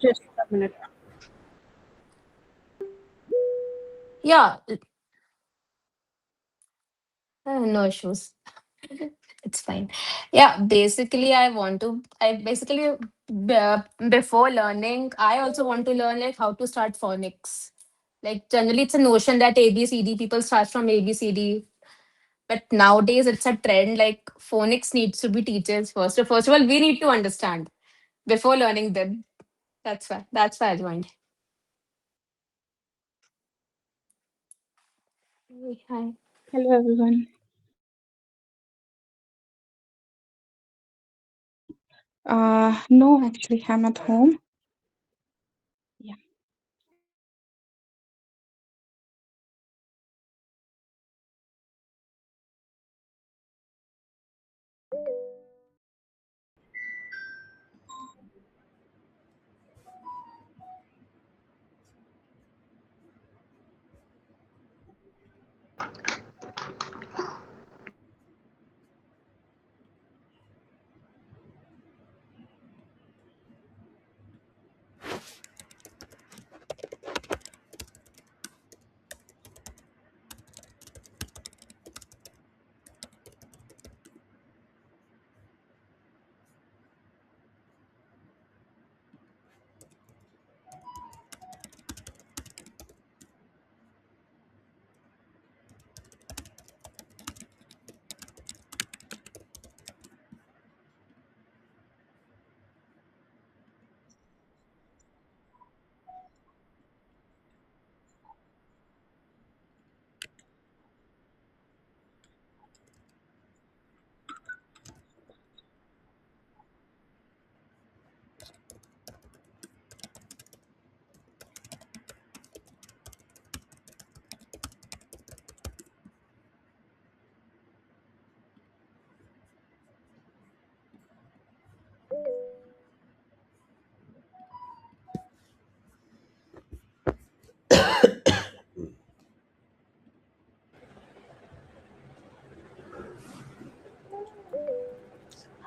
Just a minute. Yeah, no issues. It's fine. Yeah, basically, before learning, I also want to learn like how to start phonics. Like, generally, it's a notion that ABCD people start from ABCD, but nowadays it's a trend. Like, phonics needs to be teachers first. So, first of all, we need to understand before learning them. That's why I joined. Hey, hi. Hello, everyone. No, actually, I'm at home. Yeah.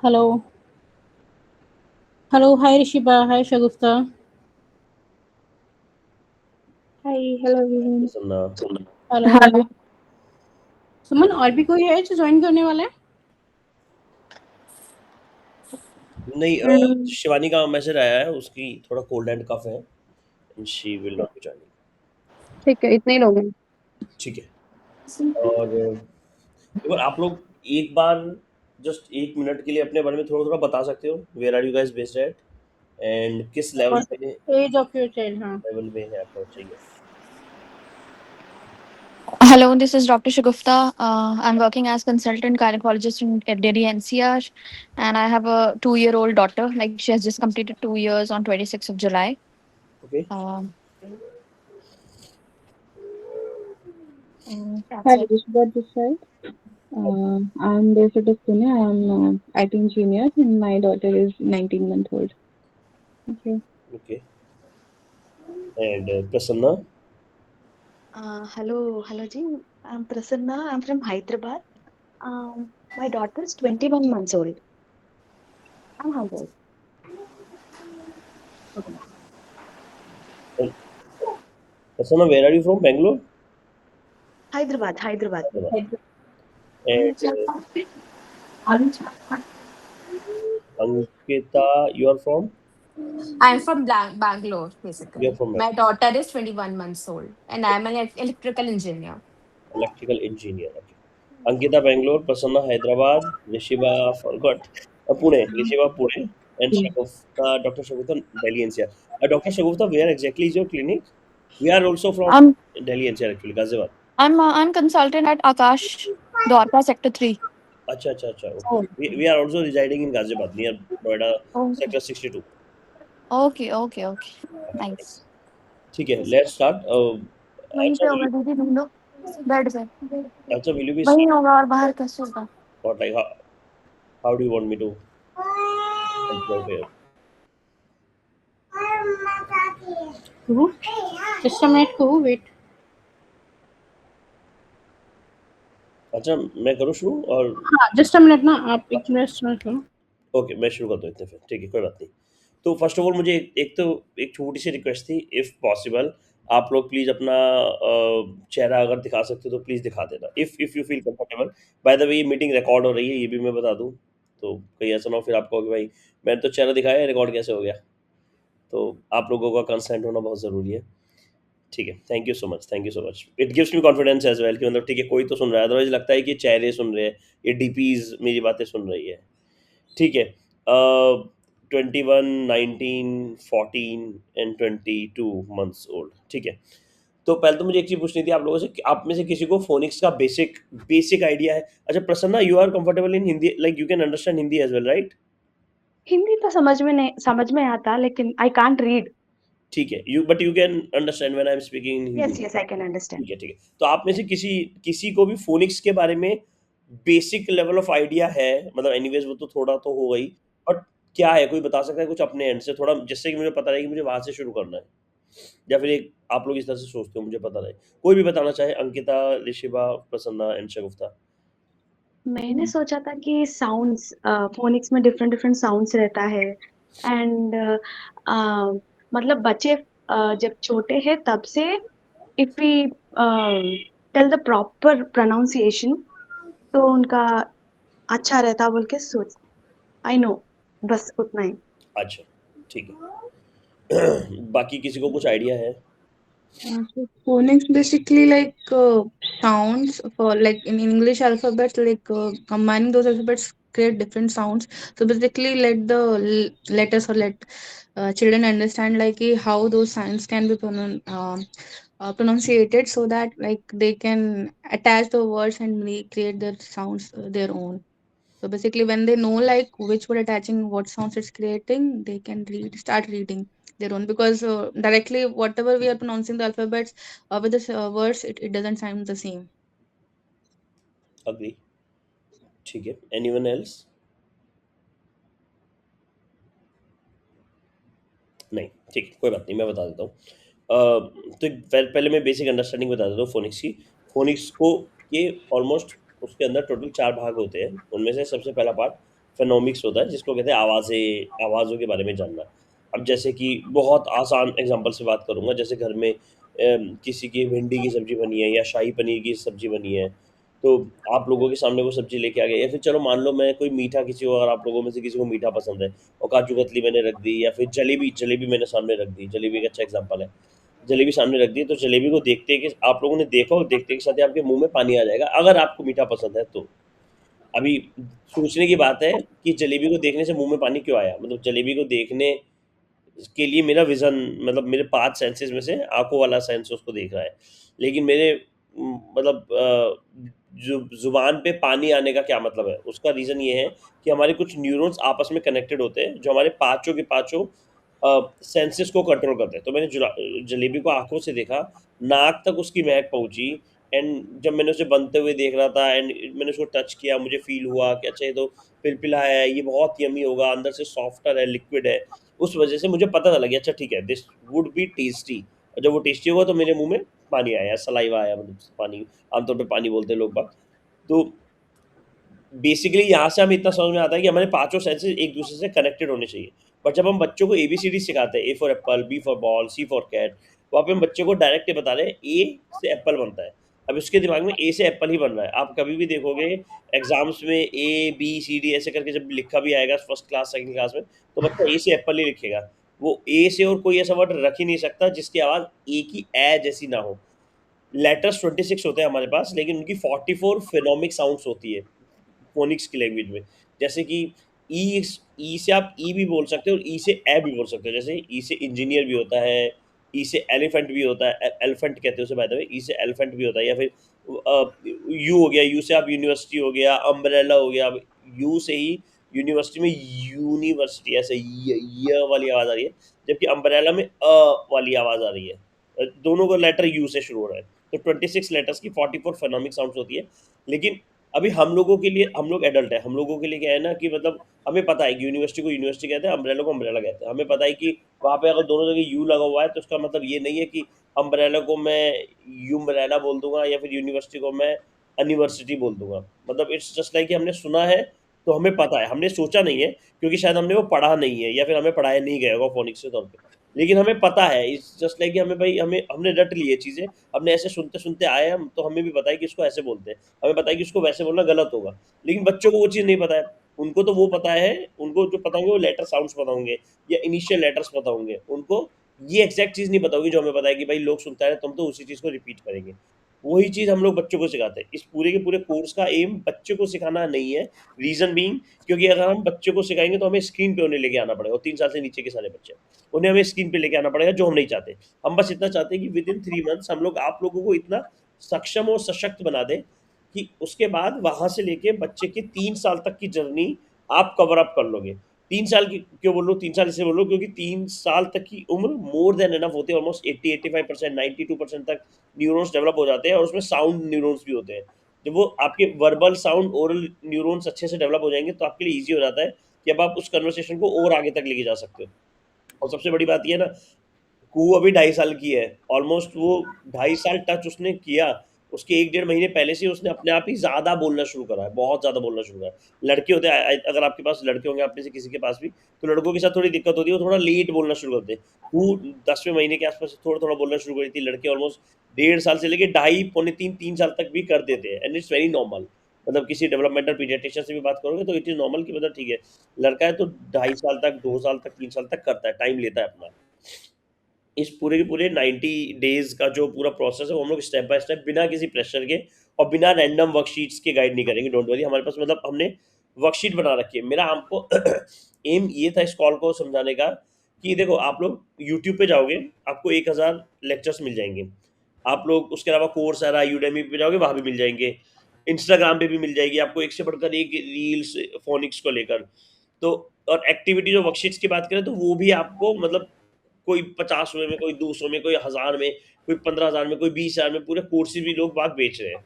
Hello. Hello. Hi, Rishiba. Hi, Shagufta. Hi. Hello, everyone. Prasanna hello Suman, और भी कोई है जो join करने वाला है? नहीं शिवानी का मैसेज आया है, उसकी थोड़ा कोल्ड एंड कफ है and she will not be joining. ठीक है, इतने ही लोग हैं। ठीक है। और एक बार आप लोग एक बार जस्ट 1 मिनट के लिए अपने बारे में थोड़ा-थोड़ा बता सकते हो? Where are you guys based at? And किस लेवल और पे एज ऑफ योर चाइल्ड, हाँ। है आपका चाहिए? Hello, this is Dr. Shagufta. I'm working as consultant gynecologist in Delhi NCR, and I have a 2-year-old daughter. Like she has just completed 2 years on 26th of July. Okay. Um, and Hi, that's it. Rishiba this side. I'm based at Pune. I'm IT engineer and my daughter is 19 months old. Okay. Okay. And Prasanna? Hello, Ji. I'm Prasanna. I'm from Hyderabad. My daughter is 21 months old. I'm humble. Prasanna where are you from? Bangalore? Hyderabad. Hyderabad. And Ankita you are from? I'm from Bangalore, you are basically. From My daughter is 21 months old, and I'm an electrical engineer. electrical engineer. Okay. Ankita Bangalore, Prasanna Hyderabad, Rishiba forgot Pune, Rishiba Pune, and Shagufta, Dr. Shagufta Delhi NCR. Dr. Shagufta, where exactly is your clinic? We are also from I'm Delhi NCR actually, Ghaziabad. I'm consultant at Akash Dwarka Sector 3. अच्छा, okay. We are also residing in Ghaziabad near Noida Okay, sector 62. okay. Nice. ठीक है, let's start. वहीं पे अच्छा, होगा दीदी, ढूंढो bed पे। will you be वहीं start होगा और बाहर कैसे होगा? or like how do you want me to help you out here? Who? Just a minute, who? Wait. अच्छा, मैं करूँ शुरू और हाँ, just a minute ना, आप एक मिनट सुनो। ओके मैं शुरू कर दूँ इतने फिर, ठीक है कोई बात नहीं। तो फर्स्ट ऑफ ऑल मुझे एक छोटी सी रिक्वेस्ट थी, इफ़ पॉसिबल आप लोग प्लीज़ अपना चेहरा अगर दिखा सकते हो तो प्लीज़ दिखा देना, if you feel comfortable. By the way ये मीटिंग रिकॉर्ड हो रही है, ये भी मैं बता दूँ, तो कहीं ऐसा ना हो फिर आप कहो कि भाई मैंने तो चेहरा दिखाया, रिकॉर्ड कैसे हो गया? तो आप लोगों का कंसेंट होना बहुत ज़रूरी है। ठीक है, thank you so much, thank you so much. It gives me confidence as well कि मतलब ठीक है, कोई तो सुन रहा है, अदरवाइज़ लगता है कि चेहरे सुन रहे हैं, ये डीपीज़ मेरी बातें सुन रही है। ठीक है, 21, 19, 14 एंड 22 मंथ्स ओल्ड। ठीक है, तो पहले तो मुझे एक चीज़ पूछनी थी आप लोगों से कि आप में से किसी को फ़ोनिक्स का बेसिक बेसिक आइडिया है? अच्छा Prasanna, you are comfortable in Hindi, like you can understand Hindi as well, right? Hindi तो समझ में आता, लेकिन आई कांट रीड। ठीक है, you can understand when I am speaking in Hindi. Yes yes, I can understand. ठीक है, ठीक है। तो आप में से किसी किसी को भी फ़ोनिक्स के बारे में बेसिक लेवल ऑफ आइडिया है? मतलब एनीवेज़ वो तो थोड़ा तो होगा ही, बट क्या है? कोई बता सकता है कुछ अपने एंड से थोड़ा, जिससे कि मुझे पता रहे कि मुझे वहाँ से शुरू करना है? या फिर एक आप लोग इस तरह से सोचते हो मुझे पता रहे? कोई भी बताना चाहे, अंकिता, ऋषिभा, प्रसन्ना एंड शगुफ्ता। मैंने सोचा था कि साउंड्स, फोनिक्स में डिफरेंट डिफरेंट साउंड्स रहता है, एंड मतलब बच्चे जब छोटे हैं तब से, if we tell the proper pronunciation, तो उनका अच्छा रहता बोल के सोच। आई नो, बस उतना ही। अच्छा, ठीक है। बाकी किसी को कुछ आइडिया है? So phonics basically like sounds for like in English alphabets, like combining those alphabets create different sounds. So basically let the letters or let children understand like how those sounds can be pronunciated, so that like they can attach the words and create their sounds their own. So basically, when they know like which word attaching what sounds it's creating, they can start reading their own, because directly whatever we are pronouncing the alphabets with the words, it doesn't sound the same. Agree. ठीक है, anyone else? नहीं, ठीक है, कोई बात नहीं, मैं बता देता हूँ। तो पहले मैं बेसिक अंडरस्टैंडिंग बता देता हूँ फ़ोनिक्स की। फ़ोनिक्स को के ऑलमोस्ट उसके अंदर टोटल 4 भाग होते हैं। उनमें से सबसे पहला पार्ट फ़ोनोमिक्स होता है, जिसको कहते हैं आवाज़ें, आवाज़ों के बारे में जानना। अब जैसे कि बहुत आसान एग्ज़ाम्पल से बात करूँगा, जैसे घर में किसी की भिंडी की सब्ज़ी बनी है या शाही पनीर की सब्ज़ी बनी है, तो आप लोगों के सामने वो सब्ज़ी लेके आ गए, या फिर चलो मान लो मैं कोई मीठा किसी को, अगर आप लोगों में से किसी को मीठा पसंद है और काजू कतली मैंने रख दी, या फिर जलेबी जलेबी मैंने सामने रख दी, जलेबी एक अच्छा एग्जांपल है। जलेबी सामने रख दी, तो जलेबी को देखते कि आप लोगों ने देखा और देखते के साथ ही आपके मुँह में पानी आ जाएगा, अगर आपको मीठा पसंद है तो। अभी सोचने की बात है कि जलेबी को देखने से मुँह में पानी क्यों आया? मतलब जलेबी को देखने के लिए मेरा विज़न, मतलब मेरे 5 सेंसेस में से आँखों वाला सेंस उसको देख रहा है। लेकिन मेरे मतलब ज़ुबान पे पानी आने का क्या मतलब है? उसका रीज़न ये है कि हमारे कुछ न्यूरॉन्स आपस में कनेक्टेड होते हैं, जो हमारे पाँचों के पाँचों सेंसेस को कंट्रोल करते हैं। तो मैंने जलेबी को आँखों से देखा, नाक तक उसकी महक पहुँची, एंड जब मैंने उसे बनते हुए देख रहा था एंड मैंने उसको टच किया, मुझे फ़ील हुआ कि अच्छा ये तो पिलपिला है, ये बहुत यम्मी होगा, अंदर से सॉफ्टर है, लिक्विड है। उस वजह से मुझे पता चला कि अच्छा ठीक है, दिस वुड बी टेस्टी, और जब वो टेस्टी होगा तो मेरे मुँह में पानी आया, सलाइवा आया, मतलब पानी, आमतौर पे पानी बोलते हैं लोग बाग। तो बेसिकली यहाँ से हमें इतना समझ में आता है कि हमारे पाँचों सेंसेस एक दूसरे से कनेक्टेड होने चाहिए। बट जब हम बच्चों को एबीसीडी सिखाते हैं, A for apple, B for ball, C for cat, वहाँ पे हम बच्चे को डायरेक्ट ये बता रहे हैं ए से एप्पल बनता है। अब उसके दिमाग में ए से एप्पल ही बन रहा है। आप कभी भी देखोगे एग्जाम्स में ए बी सी डी ऐसे करके जब लिखा भी आएगा फर्स्ट क्लास सेकंड क्लास में, तो बच्चा ए से एप्पल ही लिखेगा। वो ए से और कोई ऐसा वर्ड रख ही नहीं सकता जिसकी आवाज़ ए की ए जैसी ना हो। लेटर्स 26 होते हैं हमारे पास, लेकिन उनकी 44 फिनोमिक साउंड्स होती है फोनिक्स की लैंग्वेज में। जैसे कि ई से आप ई भी बोल सकते हो और ई से ए भी बोल सकते हो। जैसे ई से इंजीनियर भी होता है, ई से एलिफेंट भी होता है, एलिफेंट कहते हैं उसे बाय द वे, ई से एलिफेंट भी होता है, या फिर यू हो गया, यू से आप यूनिवर्सिटी हो गया, अम्ब्रेला हो गया। अब यू से ही यूनिवर्सिटी में यूनिवर्सिटी ऐसे य वाली आवाज़ आ रही है, जबकि अम्ब्रेला में वाली आवाज़ आ रही है। दोनों का लेटर यू से शुरू हो रहा है। तो 26 लेटर्स की 44 फोनेमिक साउंड्स होती है। लेकिन अभी हम लोगों के लिए, हम लोग एडल्ट हैं, हम लोगों के लिए क्या है ना कि मतलब हमें पता है कि यूनिवर्सिटी को यूनिवर्सिटी कहते हैं, अम्ब्रेला को अम्ब्रेला कहते हैं। हमें पता है कि वहाँ पे अगर दोनों जगह यू लगा हुआ है तो उसका मतलब ये नहीं है कि अम्ब्रेला को मैं यूम्ब्रेला बोल दूंगा या फिर यूनिवर्सिटी को मैं अनिवर्सिटी बोल दूंगा। मतलब इट्स जस्ट लाइक कि हमने सुना है तो हमें पता है, हमने सोचा नहीं है क्योंकि शायद हमने वो पढ़ा नहीं है या फिर हमें पढ़ाया नहीं गया होगा फोनिक्स के तौर पे, लेकिन हमें पता है। इट्स जस्ट लाइक कि हमें भाई हमें हमने रट ली है चीज़ें, हमने ऐसे सुनते सुनते आए हम, तो हमें भी पता है कि इसको ऐसे बोलते हैं, हमें पता है कि इसको वैसे बोलना गलत होगा। लेकिन बच्चों को वो चीज़ नहीं पता है, उनको तो वो पता है, उनको जो पता होंगे वो लेटर साउंड्स पता होंगे या इनिशियल लेटर्स पता होंगे, उनको ये एग्जैक्ट चीज़ नहीं पता होगी जो हमें पता है कि भाई लोग सुनता है, तुम तो उसी चीज़ को रिपीट करेंगे। वही चीज़ हम लोग बच्चों को सिखाते हैं। इस पूरे के पूरे कोर्स का एम बच्चों को सिखाना नहीं है, रीज़न बीइंग क्योंकि अगर हम बच्चों को सिखाएँगे तो हमें स्क्रीन पे उन्हें लेके आना पड़ेगा, और 3 साल से नीचे के सारे बच्चे, उन्हें हमें स्क्रीन पे लेके आना पड़ेगा, जो हम नहीं चाहते। हम बस इतना चाहते हैं कि विदिन 3 मंथ्स हम लोग आप लोगों को इतना सक्षम और सशक्त बना दें कि उसके बाद वहाँ से लेके बच्चे के 3 साल तक की जर्नी आप कवर अप कर लोगे। 3 साल की क्यों बोल रहा हूँ, 3 साल इसलिए बोल रहा हूँ क्योंकि 3 साल तक की उम्र मोर देन इनफ होती है, ऑलमोस्ट 80-85%, 92% तक न्यूरॉन्स डेवलप हो जाते हैं, और उसमें साउंड न्यूरॉन्स भी होते हैं। जब वो आपके वर्बल, साउंड, ओरल न्यूरॉन्स अच्छे से डेवलप हो जाएँगे तो आपके लिए ईज़ी हो जाता है कि अब आप उस कन्वर्सेशन को और आगे तक लेके जा सकते हो। और सबसे बड़ी बात ये है ना, कू अभी 2.5 साल की है, ऑलमोस्ट वो 2.5 साल टच उसने किया, उसके 1 डेढ़ महीने पहले से उसने अपने आप ही ज़्यादा बोलना शुरू करा है, बहुत ज़्यादा बोलना शुरू करा है। लड़के होते हैं, अगर आपके पास लड़के होंगे, आप में से किसी के पास भी, तो लड़कों के साथ थोड़ी दिक्कत होती है, वो थोड़ा लेट बोलना शुरू करते हैं। वो 10वें महीने के आस-पास थोड़ा-थोड़ा बोलना शुरू करी थी, लड़के ऑलमोस्ट 1.5 साल से लेके ढाई, पौने 3 साल तक भी कर देते हैं, एंड इट्स वेरी नॉर्मल। मतलब किसी डेवलपमेंटल पीडियाट्रिशियन से भी बात करोगे तो इट इज़ नॉर्मल कि मतलब ठीक है, लड़का है तो 2.5 साल तक, 2 साल तक, 3 साल तक करता है, टाइम लेता है अपना। इस पूरे के पूरे 90 डेज़ का जो पूरा प्रोसेस है वो हम लोग स्टेप बाय स्टेप बिना किसी प्रेशर के और बिना रैंडम वर्कशीट्स के गाइड नहीं करेंगे, डोंट वरी। हमारे पास मतलब हमने वर्कशीट बना रखी है। मेरा आपको एम ये था इस कॉल को समझाने का कि देखो, आप लोग यूट्यूब पे जाओगे, आपको 1000 लेक्चर्स मिल जाएँगे। आप लोग उसके अलावा कोर्सेरा, यूडेमी पे जाओगे, वहाँ भी मिल जाएँगे। इंस्टाग्राम पे भी मिल जाएगी आपको एक से बढ़कर एक रील्स फ़ोनिक्स को लेकर। तो और एक्टिविटीज़ और वर्कशीट्स की बात करें तो वो भी आपको मतलब कोई 50वें में, कोई 200 में, कोई 1000 में, कोई 15,000 में, कोई 20,000 में, पूरे कोर्सेज़ भी लोग बाग बेच रहे हैं।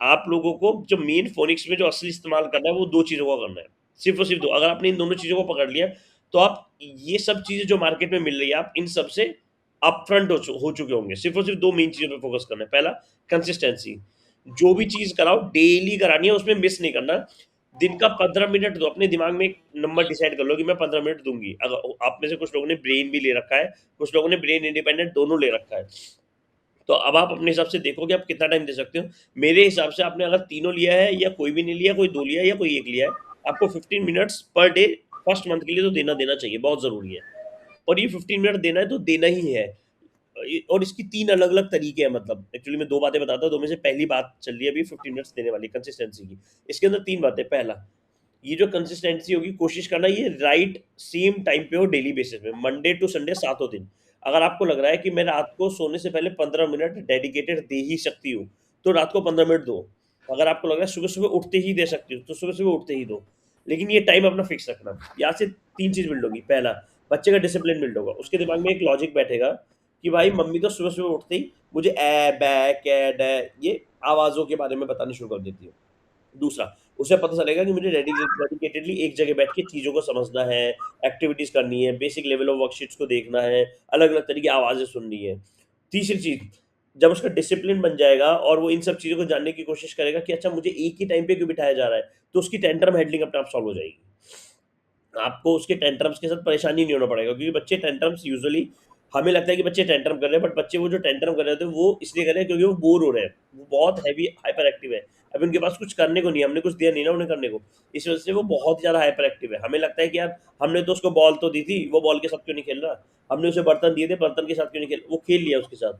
आप लोगों को जो मेन फ़ोनिक्स में जो असली इस्तेमाल करना है, वो 2 चीज़ों का करना है। सिर्फ़ और सिर्फ़ 2। अगर आपने इन दोनों चीज़ों को पकड़ लिया, तो आप ये सब चीज़ें जो मार्केट में मिल रही है, आप इन सब से अपफ्रंट हो चुके होंगे। सिर्फ़ और सिर्फ़ 2 मेन चीज़ों पे फ़ोकस करना है। पहला, कंसिस्टेंसी। जो भी चीज़ कराओ, डेली करानी है, उसमें मिस नहीं करना। दिन का 15 मिनट दो, अपने दिमाग में एक नंबर डिसाइड कर लो कि मैं 15 मिनट दूँगी। अगर आप में से कुछ लोगों ने ब्रेन भी ले रखा है, कुछ लोगों ने ब्रेन इंडिपेंडेंट दोनों ले रखा है। तो अब आप अपने हिसाब से देखो कि आप कितना टाइम दे सकते हो। मेरे हिसाब से आपने अगर तीनों लिया है या कोई भी नहीं लिया, कोई 2 लिया है या कोई 1 लिया है, आपको 15 minutes per day first month के लिए तो देना देना चाहिए, बहुत ज़रूरी है। और ये 15 मिनट देना है तो देना ही है। और इसकी 3 अलग-अलग तरीके हैं, मतलब एक्चुअली मैं 2 बातें बताता हूँ, 2 में से पहली बात चल रही है अभी 15 मिनट्स देने वाली कंसिस्टेंसी की। इसके अंदर 3 बातें। पहला, ये जो कंसिस्टेंसी होगी, कोशिश करना ये राइट सेम टाइम पे हो, डेली बेसिस पे, मंडे टू संडे, सातों दिन। अगर आपको लग रहा है कि मैं रात को सोने से पहले 15 मिनट डेडिकेटेड दे ही सकती हूँ, तो रात को 15 मिनट दो। अगर आपको लग रहा है सुबह-सुबह उठते ही दे सकती हूँ, तो सुबह-सुबह उठते ही दो। लेकिन ये टाइम अपना फिक्स रखना। यहाँ से 3 चीज़ बिल्ड होगी। पहला, बच्चे का डिसिप्लिन बिल्ड होगा। उसके दिमाग में एक लॉजिक बैठेगा कि भाई मम्मी तो सुबह-सुबह उठते ही मुझे बै, कै, डै ये आवाज़ों के बारे में बतानी शुरू कर देती है। दूसरा, उसे पता चलेगा कि मुझे डेडिकेटेडली एक जगह बैठ के चीज़ों को समझना है, एक्टिविटीज़ करनी है, बेसिक लेवल ऑफ वर्कशीट्स को देखना है, अलग-अलग तरह की आवाज़ें सुननी है। तीसरी चीज़, जब उसका डिसिप्लिन बन जाएगा और वो इन सब चीज़ों को जानने की कोशिश करेगा कि अच्छा मुझे एक ही टाइम पे क्यों बिठाया जा रहा है, तो उसकी टेंट्रम हैंडलिंग अपने आप सॉल्व हो जाएगी। आपको उसके टेंट्रम्स के साथ परेशानी नहीं होना पड़ेगा, क्योंकि बच्चे टेंट्रम्स यूजुअली, हमें लगता है कि बच्चे टेंट्रम कर रहे हैं, बट बच्चे वो जो टेंट्रम कर रहे होते हैं वो इसलिए कर रहे हैं क्योंकि वो बोर हो रहे हैं, वो बहुत हैवी हाइपर एक्टिव है। अभी उनके पास कुछ करने को नहीं है, हमने कुछ दिया नहीं ना उन्हें करने को, इस वजह से वो बहुत ज़्यादा हाइपर एक्टिव है। हमें लगता है कि यार हमने तो उसको बॉल तो दी थी, वो बॉल के साथ क्यों नहीं खेल रहा, हमने उसे बर्तन दिए थे, बर्तन के साथ क्यों नहीं खेल, वो खेल लिया उसके साथ।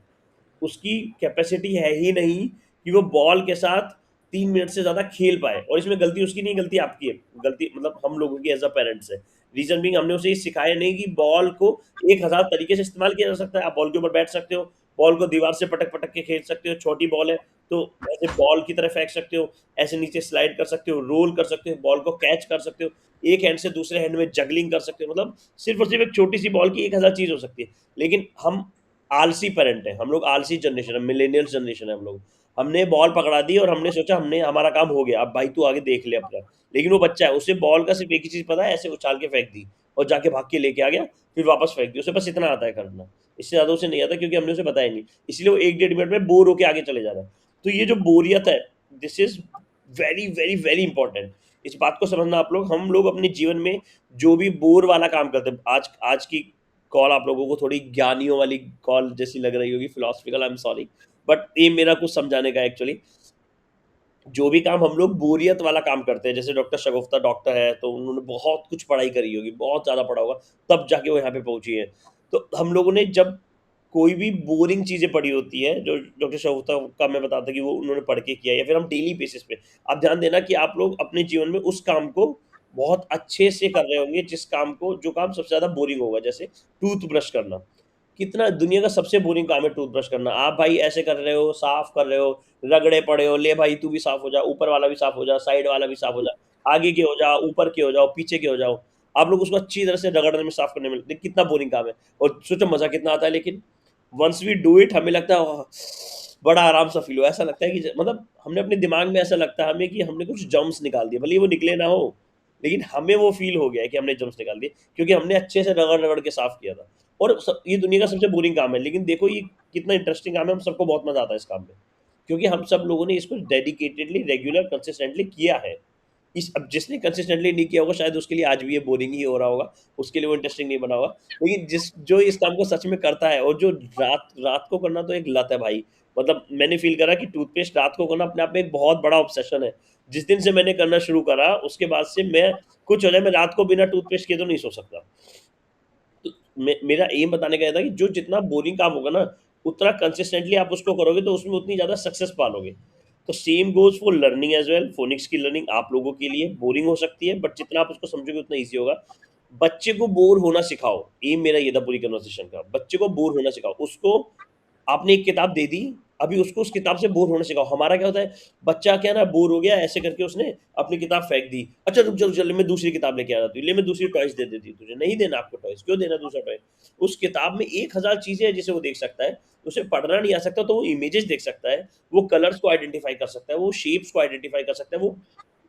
उसकी कैपेसिटी है ही नहीं कि वो बॉल के साथ 3 मिनट से ज़्यादा खेल पाए, और इसमें गलती उसकी नहीं, गलती आपकी है। गलती मतलब हम लोगों की एज़ अ पेरेंट्स है। रीज़न बीइंग, हमने उसे ये सिखाया नहीं कि बॉल को 1000 तरीके से इस्तेमाल किया जा सकता है। आप बॉल के ऊपर बैठ सकते हो, बॉल को दीवार से पटक-पटक के खेल सकते हो, छोटी बॉल है तो ऐसे बॉल की तरह फेंक सकते हो, ऐसे नीचे स्लाइड कर सकते हो, रोल कर सकते हो, बॉल को कैच कर सकते हो, एक हैंड से दूसरे हैंड में जगलिंग कर सकते हो। मतलब सिर्फ़ और सिर्फ़ एक छोटी-सी बॉल की 1000 चीज़ हो सकती है। लेकिन हम आलसी पेरेंट हैं, हम लोग आलसी जनरेशन है, मिलेनियल्स जनरेशन है हम लोग। हमने बॉल पकड़ा दी और हमने सोचा हमने हमारा काम हो गया, अब भाई तू आगे देख ले अपना। लेकिन वो बच्चा है, उसे बॉल का सिर्फ़ एक ही चीज़ पता है, ऐसे उछाल के फेंक दी और जाके भाग के लेके आ गया, फिर वापस फेंक दी। उसे बस इतना आता है करना, इससे ज़्यादा उसे नहीं आता क्योंकि हमने उसे बताया नहीं। इसलिए वो 1 डेढ़ मिनट में बोर होके आगे चले जा रहा है। तो ये जो बोरियत है, this is very, very, very important. इस बात को समझना आप लोग, हम लोग अपने जीवन में जो भी बोर वाला काम करते हैं, आज की कॉल आप लोगों को थोड़ी ज्ञानियों वाली कॉल जैसी लग रही होगी, philosophical, I am sorry, but ये मेरा कुछ समझाने का एक्चुअली। जो भी काम हम लोग बोरियत वाला काम करते हैं, जैसे डॉक्टर शगुफ्ता डॉक्टर है, तो उन्होंने बहुत कुछ पढ़ाई करी होगी, बहुत ज़्यादा पढ़ा होगा, तब जाके वो यहाँ पे पहुँची है। तो हम लोगों ने जब कोई भी बोरिंग चीज़ें पढ़ी होती है, जो डॉक्टर शगुफ्ता का मैं बताता कि वो उन्होंने पढ़ के किया, या फिर हम डेली बेसिस पे, आप ध्यान देना कि आप लोग अपने जीवन में उस काम को बहुत अच्छे से कर रहे होंगे, जिस काम को, जो काम सबसे ज़्यादा बोरिंग होगा, जैसे टूथब्रश करना। कितना दुनिया का सबसे बोरिंग काम है टूथब्रश करना। आप भाई ऐसे कर रहे हो, साफ कर रहे हो, रगड़े पड़े हो, ले भाई तू भी साफ हो जा, ऊपर वाला भी साफ हो जा, साइड वाला भी साफ हो जा, आगे के हो जाओ, ऊपर के हो जाओ, पीछे के हो जाओ। आप लोग उसको अच्छी तरह से रगड़ने में, साफ करने में, देखिए कितना बोरिंग काम है, और सोचो मजा कितना आता है। लेकिन वंस वी डू इट, हमें लगता है "वाह, बड़ा आराम सा फील हुआ", ऐसा लगता है कि मतलब हमने अपने दिमाग में, ऐसा लगता है हमें कि हमने कुछ जर्म्स निकाल दिए, भले ही वो निकले ना हो, लेकिन हमें वो फील हो गया है कि हमने जर्म्स निकाल दिए, क्योंकि हमने अच्छे से रगड़ रगड़ के साफ किया था। और ये दुनिया का सबसे बोरिंग काम है, लेकिन देखो ये कितना इंटरेस्टिंग काम है, हम सबको बहुत मजा आता है इस काम में, क्योंकि हम सब लोगों ने इसको डेडिकेटेडली, रेगुलर, कंसिस्टेंटली किया है। इस अब जिसने कंसिस्टेंटली नहीं किया होगा, शायद उसके लिए आज भी ये बोरिंग ही हो रहा होगा, उसके लिए वो इंटरेस्टिंग नहीं बना होगा। लेकिन जो इस काम को सच में करता है, और जो रात रात को करना तो एक लत है भाई। मतलब मैंने फील करा कि टूथपेस्ट रात को करना अपने आप में एक बहुत बड़ा ऑब्सेशन है। जिस दिन से मैंने करना शुरू करा, उसके बाद से मैं, कुछ हो जाए, मैं रात को बिना टूथपेस्ट किए तो नहीं सो सकता। तो मेरा एम बताने का ये था कि जो जितना बोरिंग काम होगा ना, उतना कंसिस्टेंटली आप उसको करोगे, तो उसमें उतनी ज़्यादा सक्सेस पालोगे। तो same goes for learning as well. Phonics की लर्निंग आप लोगों के लिए बोरिंग हो सकती है, बट जितना आप उसको समझोगे उतना ईज़ी होगा। बच्चे को बोर होना सिखाओ, एम मेरा ये था पूरी कन्वर्सेशन का। बच्चे को बोर होना सिखाओ। उसको आपने एक किताब दे दी, अभी उसको उस किताब से बोर होना सिखाओ। हमारा क्या होता है, बच्चा क्या ना बोर हो गया, ऐसे करके उसने अपनी किताब फेंक दी। अच्छा रुक जा, रुक जा, ले मैं दूसरी किताब लेके आ जाती हूँ, ले मैं दूसरी टॉयज़ दे देती हूँ तुझे। नहीं देना आपको टॉयज़, क्यों देना दूसरा टॉय? उस किताब में 1000 चीज़ें हैं जिसे वो देख सकता है। उसे पढ़ना नहीं आ सकता तो वो इमेजेस देख सकता है, वो कलर्स को आइडेंटिफ़ाई कर सकता है, वो शेप्स को आइडेंटिफ़ाई कर सकता है। वो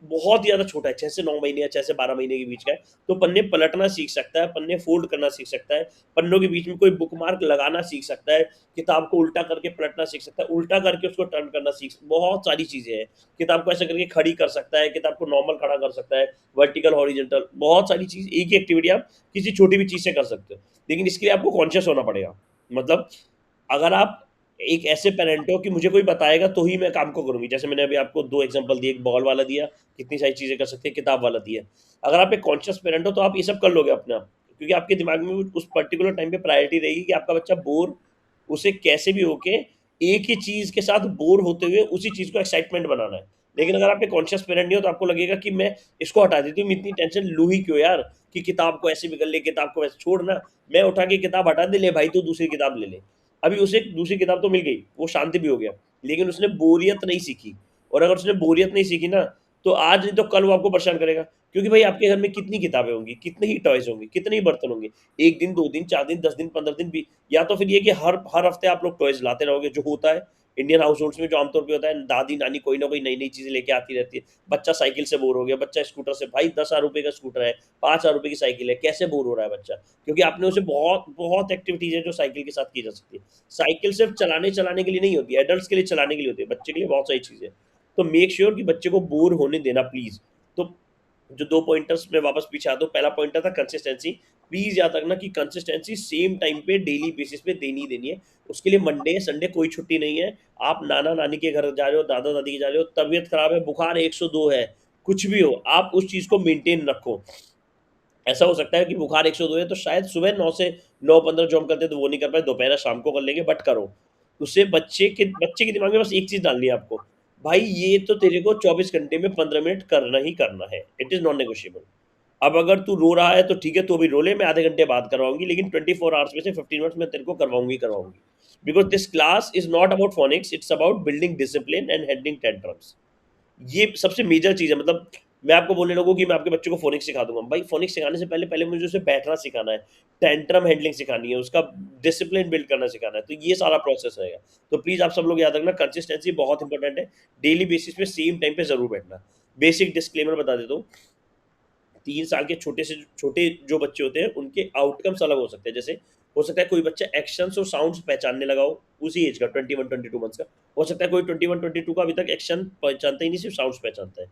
बहुत ही ज़्यादा छोटा है, 6 से 9 महीने या 6 से 12 महीने के बीच का है, तो पन्ने पलटना सीख सकता है, पन्ने फ़ोल्ड करना सीख सकता है, पन्नों के बीच में कोई बुकमार्क लगाना सीख सकता है, किताब को उल्टा करके पलटना सीख सकता है, उल्टा करके उसको टर्न करना बहुत सारी चीज़ें हैं। किताब को ऐसे करके खड़ी कर सकता है, किताब को नॉर्मल खड़ा कर सकता है, वर्टिकल, हॉरिज़ॉन्टल, बहुत सारी चीज़। एक ही एक्टिविटी आप किसी छोटी भी चीज़ से कर सकते हो, लेकिन इसके लिए आपको कॉन्शियस होना पड़ेगा। मतलब अगर आप एक ऐसे पेरेंट हो कि मुझे कोई बताएगा तो ही मैं काम को करूँगी, जैसे मैंने अभी आपको 2 एग्ज़ाम्पल दिए, एक बॉल वाला दिया, कितनी सारी चीज़ें कर सकते हैं, किताब वाला दिया। अगर आप एक कॉन्शियस पेरेंट हो तो आप ये सब कर लोगे अपने आप, क्योंकि आपके दिमाग में उस पर्टिकुलर टाइम पे प्रायोरिटी रहेगी कि आपका बच्चा बोर, उसे कैसे भी होके एक ही चीज़ के साथ बोर होते हुए उसी चीज़ को एक्साइटमेंट बनाना है। लेकिन अगर आप एक कॉन्शियस पेरेंट नहीं हो तो आपको लगेगा कि मैं इसको हटा देती हूँ, मैं इतनी टेंशन लूँ ही क्यों यार, कि किताब को ऐसे भी कर ले, किताब को वैसे छोड़ ना, मैं उठा के किताब हटा दे, ले भाई तू दूसरी किताब ले ले। अभी उसे दूसरी किताब तो मिल गई, वो शांति भी हो गया, लेकिन उसने बोरियत नहीं सीखी। और अगर उसने बोरियत नहीं सीखी ना, तो आज नहीं तो कल वो आपको परेशान करेगा, क्योंकि भाई आपके घर में कितनी किताबें होंगी, कितने ही टॉयज़ होंगे, कितने ही बर्तन होंगे। 1 दिन, 2 दिन, 4 दिन, 10 दिन, 15 दिन भी, या तो फिर ये कि हर हफ्ते आप लोग टॉयज़ लाते रहोगे, जो होता है इंडियन हाउसहोल्ड्स में, जो आमतौर पे होता है, दादी-नानी कोई ना कोई नई-नई चीज़ें लेके आती रहती है। बच्चा साइकिल से बोर हो गया, बच्चा स्कूटर से, भाई ₹10,000 का स्कूटर है, ₹5,000 की साइकिल है, कैसे बोर हो रहा है बच्चा? क्योंकि आपने उसे बहुत बहुत एक्टिविटीज़ है जो साइकिल के साथ की जा सकती है। साइकिल सिर्फ़ चलाने-चलाने के लिए नहीं होती है, एडल्ट्स के लिए चलाने के लिए होती है, बच्चे के लिए बहुत सारी चीज़ें हैं। तो मेक श्योर कि बच्चे को बोर होने देना प्लीज़। तो जो 2 पॉइंटर्स मैं वापस पीछे आता हूँ, पहला पॉइंटर था कंसिस्टेंसी। प्लीज़ याद रखना कि कंसिस्टेंसी सेम टाइम पे डेली बेसिस पे देनी ही देनी है। उसके लिए मंडे, संडे कोई छुट्टी नहीं है। आप नाना-नानी के घर जा रहे हो, दादा-दादी के जा रहे हो, तबीयत खराब है, बुखार 102 है, कुछ भी हो, आप उस चीज़ को मेंटेन रखो। ऐसा हो सकता है कि बुखार 102 है, तो शायद सुबह 9 से 9:15 जो हम करते हैं तो वो नहीं कर पाए, दोपहर शाम को कर लेंगे, बट करो। उससे बच्चे के दिमाग में बस एक चीज़ डालनी है आपको, भाई ये तो तेरे को 24 घंटे में 15 मिनट करना ही करना है। It is non negotiable. अब अगर तू रो रहा है तो ठीक है, तू अभी रो ले, मैं आधे घंटे बाद करवाऊँगी, लेकिन 24 आवर्स में से 15 मिनट्स मैं तेरे को करवाऊँगी ही करवाऊँगी। Because this class is not about phonics, it's about building discipline and handling tantrums. ये सबसे मेजर चीज़ है। मतलब मैं आपको बोलने लगूँ कि मैं आपके बच्चे को फ़ोनिक्स सिखा दूँगा। भाई फ़ोनिक्स सिखाने से पहले पहले मुझे उसे बैठना सिखाना है, टेंट्रम हैंडलिंग सिखानी है, उसका डिसिप्लिन बिल्ड करना सिखाना है। तो ये सारा प्रोसेस रहेगा। तो प्लीज़ आप सब लोग याद रखना, कंसिस्टेंसी बहुत इंपॉर्टेंट है। डेली बेसिस पे सेम टाइम पे ज़रूर बैठना। बेसिक डिस्क्लेमर बता देता हूँ, 3 साल के छोटे से छोटे जो बच्चे होते हैं, उनके आउटकम्स अलग हो सकते हैं। जैसे हो सकता है कोई बच्चा एक्शंस और साउंड्स पहचानने लगा हो उसी एज का, 21-22 मंथ्स का। हो सकता है कोई 21-22 का अभी तक एक्शन पहचानता ही नहीं, सिर्फ़ साउंड्स पहचानता है।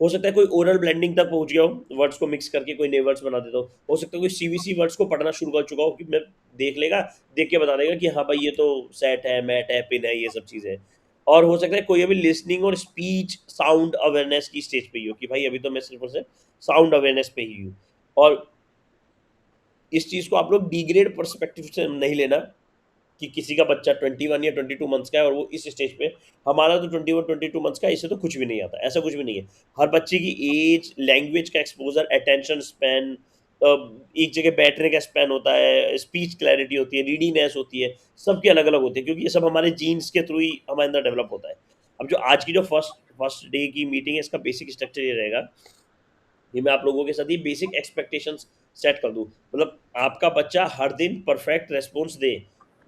हो सकता है कोई ओरल ब्लेंडिंग तक पहुंच गया हो, वर्ड्स को मिक्स करके कोई नए वर्ड्स बना देता हो सकता है कोई सीवीसी वर्ड्स को पढ़ना शुरू कर चुका हो, कि मैं देख लेगा, देख के बता देगा कि हाँ भाई ये तो सेट है, मैट है, पिन है, ये सब चीज़ें। और हो सकता है कोई अभी लिसनिंग और स्पीच साउंड अवेयरनेस की स्टेज पे ही हो, कि भाई अभी तो मैं सिर्फ और सिर्फ साउंड अवेयरनेस पे ही हूँ। और इस चीज़ को आप लोग डिग्रेड पर्सपेक्टिव से नहीं लेना, कि किसी का बच्चा 21 या 22 मंथ्स का है और वो इस स्टेज पे, हमारा तो 21-22 मंथ्स का है, इससे तो कुछ भी नहीं आता, ऐसा कुछ भी नहीं है। हर बच्चे की एज, लैंग्वेज का एक्सपोजर, अटेंशन स्पैन, एक जगह बैठने का स्पैन होता है, स्पीच क्लैरिटी होती है, रीडिंगनेस होती है, सबकी अलग अलग होती है, क्योंकि ये सब हमारे जीन्स के थ्रू ही हमारे अंदर डेवलप होता है। अब जो आज की जो फर्स्ट फर्स्ट डे की मीटिंग है, इसका बेसिक स्ट्रक्चर ये रहेगा, ये मैं आप लोगों के साथ ही बेसिक एक्सपेक्टेशंस सेट कर दूँ। मतलब आपका बच्चा हर दिन परफेक्ट रिस्पॉन्स दे,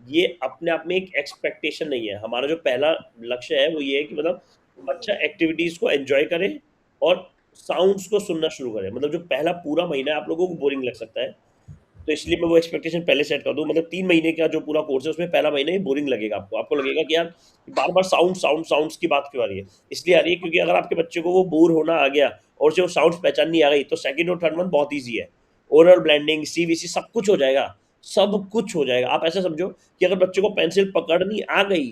ये अपने आप में एक एक्सपेक्टेशन नहीं है। हमारा जो पहला लक्ष्य है वो ये है कि मतलब बच्चा एक्टिविटीज़ को एन्जॉय करे और साउंड्स को सुनना शुरू करे। मतलब जो पहला पूरा महीना है आप लोगों को बोरिंग लग सकता है, तो इसलिए मैं वो एक्सपेक्टेशन पहले सेट कर दूँ। मतलब 3 महीने का जो पूरा कोर्स है उसमें पहला महीना ही बोरिंग लगेगा आपको। आपको लगेगा कि यार बार-बार साउंड्स की बात क्यों आ रही है? इसलिए आ रही है क्योंकि अगर आपके बच्चे को वो बोर होना आ गया और उसे वो साउंड्स पहचाननी आ गई, तो सेकंड और थर्ड मंथ बहुत ईज़ी है। ओरल ब्लेंडिंग, सीवीसी सब कुछ हो जाएगा, सब कुछ हो जाएगा। आप ऐसा समझो कि अगर बच्चे को पेंसिल पकड़नी आ गई,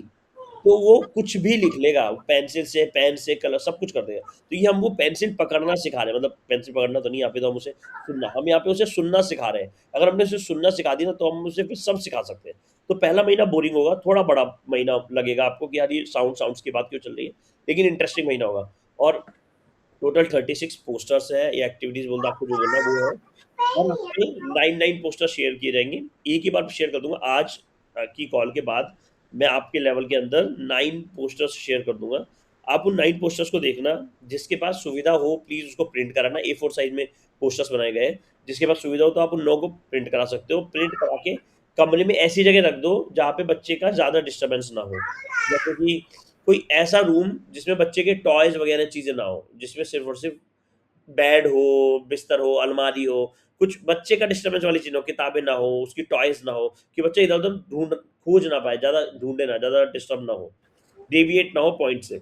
तो वो कुछ भी लिख लेगा, पेंसिल से, पेन से, कलर सब कुछ कर देगा। तो ये हम वो पेंसिल पकड़ना सिखा रहे हैं, मतलब पेंसिल पकड़ना तो नहीं, यहाँ पे तो हम उसे सुनना, हम यहाँ पे उसे सुनना सिखा रहे हैं। अगर हमने उसे सुनना सिखा दिया ना, तो हम उसे फिर सब सिखा सकते हैं। तो पहला महीना बोरिंग होगा, थोड़ा बड़ा महीना लगेगा आपको कि यार ये साउंड्स की बात क्यों चल रही है, लेकिन इंटरेस्टिंग महीना होगा। और टोटल 36 पोस्टर्स है, या एक्टिविटीज़ बोल दो, आपको जो बोलना है वो है। हर हफ्ते 9 पोस्टर शेयर किए जाएँगे। एक ही बार शेयर कर दूँगा, आज की कॉल के बाद मैं आपके लेवल के अंदर 9 पोस्टर्स शेयर कर दूँगा। आप उन 9 पोस्टर्स को देखना, जिसके पास सुविधा हो प्लीज़ उसको प्रिंट कराना। A4 साइज़ में पोस्टर्स बनाए गए हैं, जिसके पास सुविधा हो तो आप उन 9 को प्रिंट करा सकते हो। प्रिंट करा के कमरे में ऐसी जगह रख दो जहाँ पे बच्चे का ज़्यादा डिस्टर्बेंस ना हो। जैसे कि कोई ऐसा रूम जिसमें बच्चे के टॉयज़ वगैरह चीज़ें ना हो, जिसमें सिर्फ़ और सिर्फ़ बेड हो, बिस्तर हो, अलमारी हो, कुछ बच्चे का डिस्टर्बेंस वाली चीज़ ना हो, किताबें ना हो, उसकी टॉयज़ ना हो, कि बच्चा इधर-उधर खोज ना पाए, ज़्यादा ढूँढे ना, ज़्यादा डिस्टर्ब ना हो, डेविएट ना हो पॉइंट से।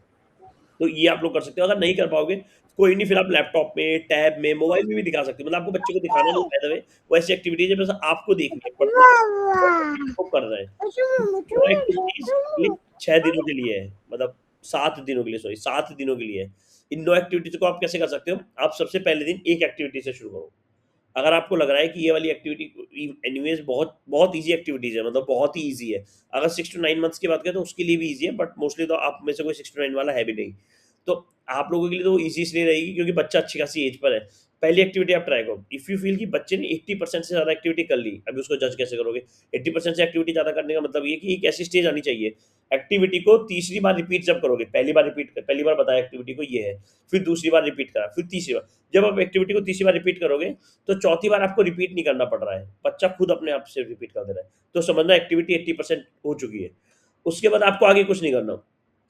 तो ये आप लोग कर सकते हो। अगर नहीं कर पाओगे, कोई नहीं, फिर आप लैपटॉप में, टैब में, मोबाइल में भी दिखा सकते हो। मतलब आपको बच्चे को दिखाना नहीं, बाय द वे, वो ऐसी एक्टिविटीज़ है बस आपको देखनी है, वो कर रहे हैं। वो एक्टिविटीज़ ये 6 दिनों के लिए है, मतलब 7 दिनों के लिए, सॉरी 7 दिनों के लिए है। इन 9 एक्टिविटीज़ को आप कैसे कर सकते हो? आप सबसे पहले दिन एक एक्टिविटी से शुरू करो। अगर आपको लग रहा है कि ये वाली एक्टिविटी एनीवेज़ बहुत बहुत ईज़ी एक्टिविटीज़ है, मतलब बहुत ही ईज़ी है। अगर 6 टू 9 मंथ्स की बात करें तो उसके लिए भी ईज़ी है, बट मोस्टली तो आप में से कोई 6 टू 9 वाला है भी नहीं। तो आप लोगों के लिए तो वो ईज़ी इसलिए रहेगी क्योंकि बच्चा अच्छी खासी एज पर है। पहली एक्टिविटी आप ट्राई करो। इफ यू फील कि बच्चे ने 80% से ज़्यादा एक्टिविटी कर ली, अभी उसको जज कैसे करोगे? 80% से एक्टिविटी ज़्यादा करने का मतलब ये है कि एक ऐसी स्टेज आनी चाहिए, एक्टिविटी को तीसरी बार रिपीट जब करोगे, पहली बार बताया एक्टिविटी को ये है, फिर दूसरी बार रिपीट करा, फिर तीसरी बार। जब आप एक्टिविटी को तीसरी बार रिपीट करोगे, तो चौथी बार आपको रिपीट नहीं करना पड़ रहा है, बच्चा खुद अपने आप से रिपीट कर दे रहा है। तो समझना एक्टिविटी 80% हो चुकी है। उसके बाद आपको आगे कुछ नहीं करना।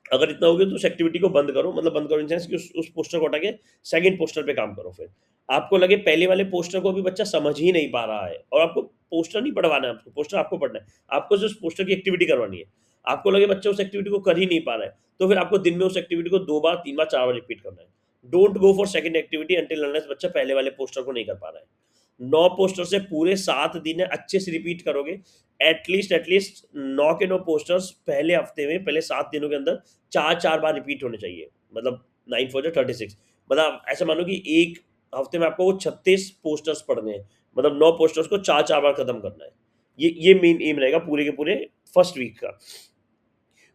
अगर इतना हो गया तो उस एक्टिविटी को बंद करो, मतलब बंद करो इन सेंस कि उस पोस्टर को हटा के सेकंड पोस्टर पे काम करो फिर। आपको लगे पहले वाले पोस्टर को भी बच्चा समझ ही नहीं पा रहा है, और आपको पोस्टर नहीं पढ़वाना है, आपको पोस्टर आपको पढ़ना है। आपको सिर्फ पोस्टर की एक्टिविटी करवानी है। आपको लगे बच्चा उस एक्टिविटी को कर ही नहीं पा रहा है, तो फिर आपको दिन में उस एक्टिविटी को 2 बार, 3 बार, 4 बार रिपीट करना है। Don't go for second activity until unless बच्चा पहले वाले पोस्टर को नहीं कर पा रहा है। 9 पोस्टर से पूरे 7 दिन है, अच्छे से रिपीट करोगे। एटलीस्ट 9 के 9 पोस्टर्स पहले हफ्ते में, पहले 7 दिनों के अंदर 4-4 बार रिपीट होने चाहिए। मतलब 9 4 जा 36, मतलब ऐसा मानो कि एक हफ्ते में आपको वो 36 पोस्टर्स पढ़ने हैं। मतलब 9 पोस्टर्स को 4-4 बार खत्म करना है। ये मेन एम रहेगा पूरे के पूरे फर्स्ट वीक का।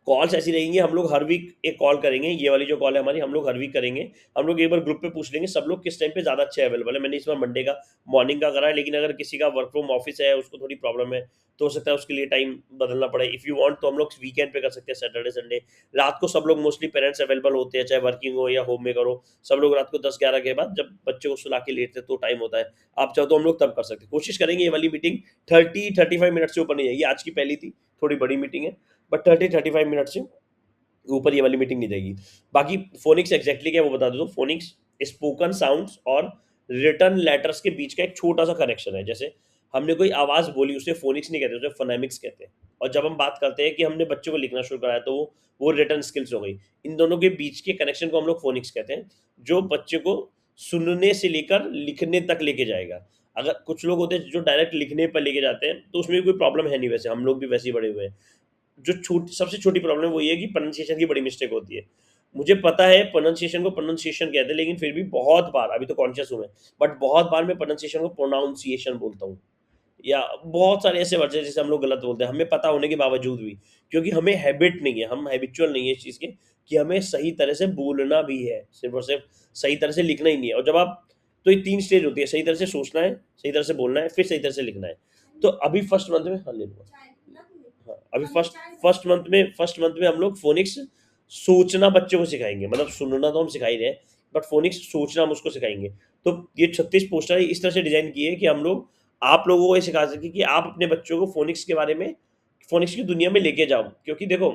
कॉल्स ऐसी रहेंगी, हम लोग हर वीक एक कॉल करेंगे, ये वाली जो कॉल है हमारी, हम लोग हर वीक करेंगे। हम लोग एक बार ग्रुप पे पूछ लेंगे सब लोग किस टाइम पे ज़्यादा अच्छे अवेलेबल है। मैंने इस बार मंडे का मॉर्निंग का करा है, लेकिन अगर किसी का वर्क फ्रॉम ऑफिस है, उसको थोड़ी प्रॉब्लम है, तो हो सकता है उसके लिए टाइम बदलना पड़े। इफ़ यू वांट तो हम लोग वीकेंड पे कर सकते हैं, सैटरडे संडे। रात को सब लोग मोस्टली पेरेंट्स अवेलेबल होते हैं, चाहे वर्किंग हो या होम मेकर हो। सब लोग रात को 10-11 के बाद, जब बच्चे को सुला के लेटते तो टाइम होता है। आप चाहो तो हम लोग तब कर सकते हैं। कोशिश करेंगे ये वाली मीटिंग 30-35 मिनट से ऊपर नहीं जाएगी। आज की पहली थी, थोड़ी बड़ी मीटिंग है, बट 30-35 मिनट से ऊपर ये वाली मीटिंग नहीं जाएगी। बाकी फोनिक्स एग्जैक्टली क्या है वो बता देता हूँ। फोनिक्स स्पोकन साउंड्स और रिटन लेटर्स के बीच का एक छोटा सा कनेक्शन है। जैसे हमने कोई आवाज़ बोली, उसे फोनिक्स नहीं कहते, उसे फोनेमिक्स कहते हैं। और जब हम बात करते हैं कि हमने बच्चों को लिखना शुरू कराया, तो वो रिटन स्किल्स हो गई। इन दोनों के बीच के कनेक्शन को हम लोग फोनिक्स कहते हैं, जो बच्चे को सुनने से लेकर लिखने तक लेके जाएगा। अगर कुछ लोग होते हैं जो डायरेक्ट लिखने पर लेके जाते हैं, तो उसमें कोई प्रॉब्लम है नहीं, वैसे हम लोग भी वैसे ही बड़े हुए हैं। जो सबसे छोटी प्रॉब्लम वो ये है कि प्रोनाउंसिएशन की बड़ी मिस्टेक होती है। मुझे पता है प्रोनाउंसिएशन को प्रोनाउंसिएशन कहते हैं, लेकिन फिर भी बहुत बार, अभी तो कॉन्शियस हूँ मैं, बट बहुत बार मैं प्रोनाउंसिएशन को प्रोनाउंसिएशन बोलता हूँ। या बहुत सारे ऐसे वर्ड हैं जिसे हम लोग गलत बोलते हैं, हमें पता होने के बावजूद भी, क्योंकि हमें हैबिट नहीं है, हम हैबिचुअल नहीं है इस चीज़ के कि हमें सही तरह से बोलना भी है, सिर्फ और सिर्फ सही तरह से लिखना ही नहीं है। और जब आप, तो ये 3 स्टेज होती है, सही तरह से सोचना है, सही तरह से बोलना है, फिर सही तरह से लिखना है। तो अभी फर्स्ट मंथ में, हाँ, ले लूँगा। हाँ, अभी फर्स्ट मंथ में हम लोग फोनिक्स सोचना बच्चों को सिखाएँगे, मतलब सुनना तो हम सिखा ही रहे हैं, बट फोनिक्स सोचना हम उसको सिखाएँगे। तो ये 36 पोस्टर इस तरह से डिज़ाइन किए हैं कि हम लोग आप लोगों को ये सिखा सकें कि आप अपने बच्चों को फोनिक्स के बारे में, फोनिक्स की दुनिया में लेके जाओ। क्योंकि देखो,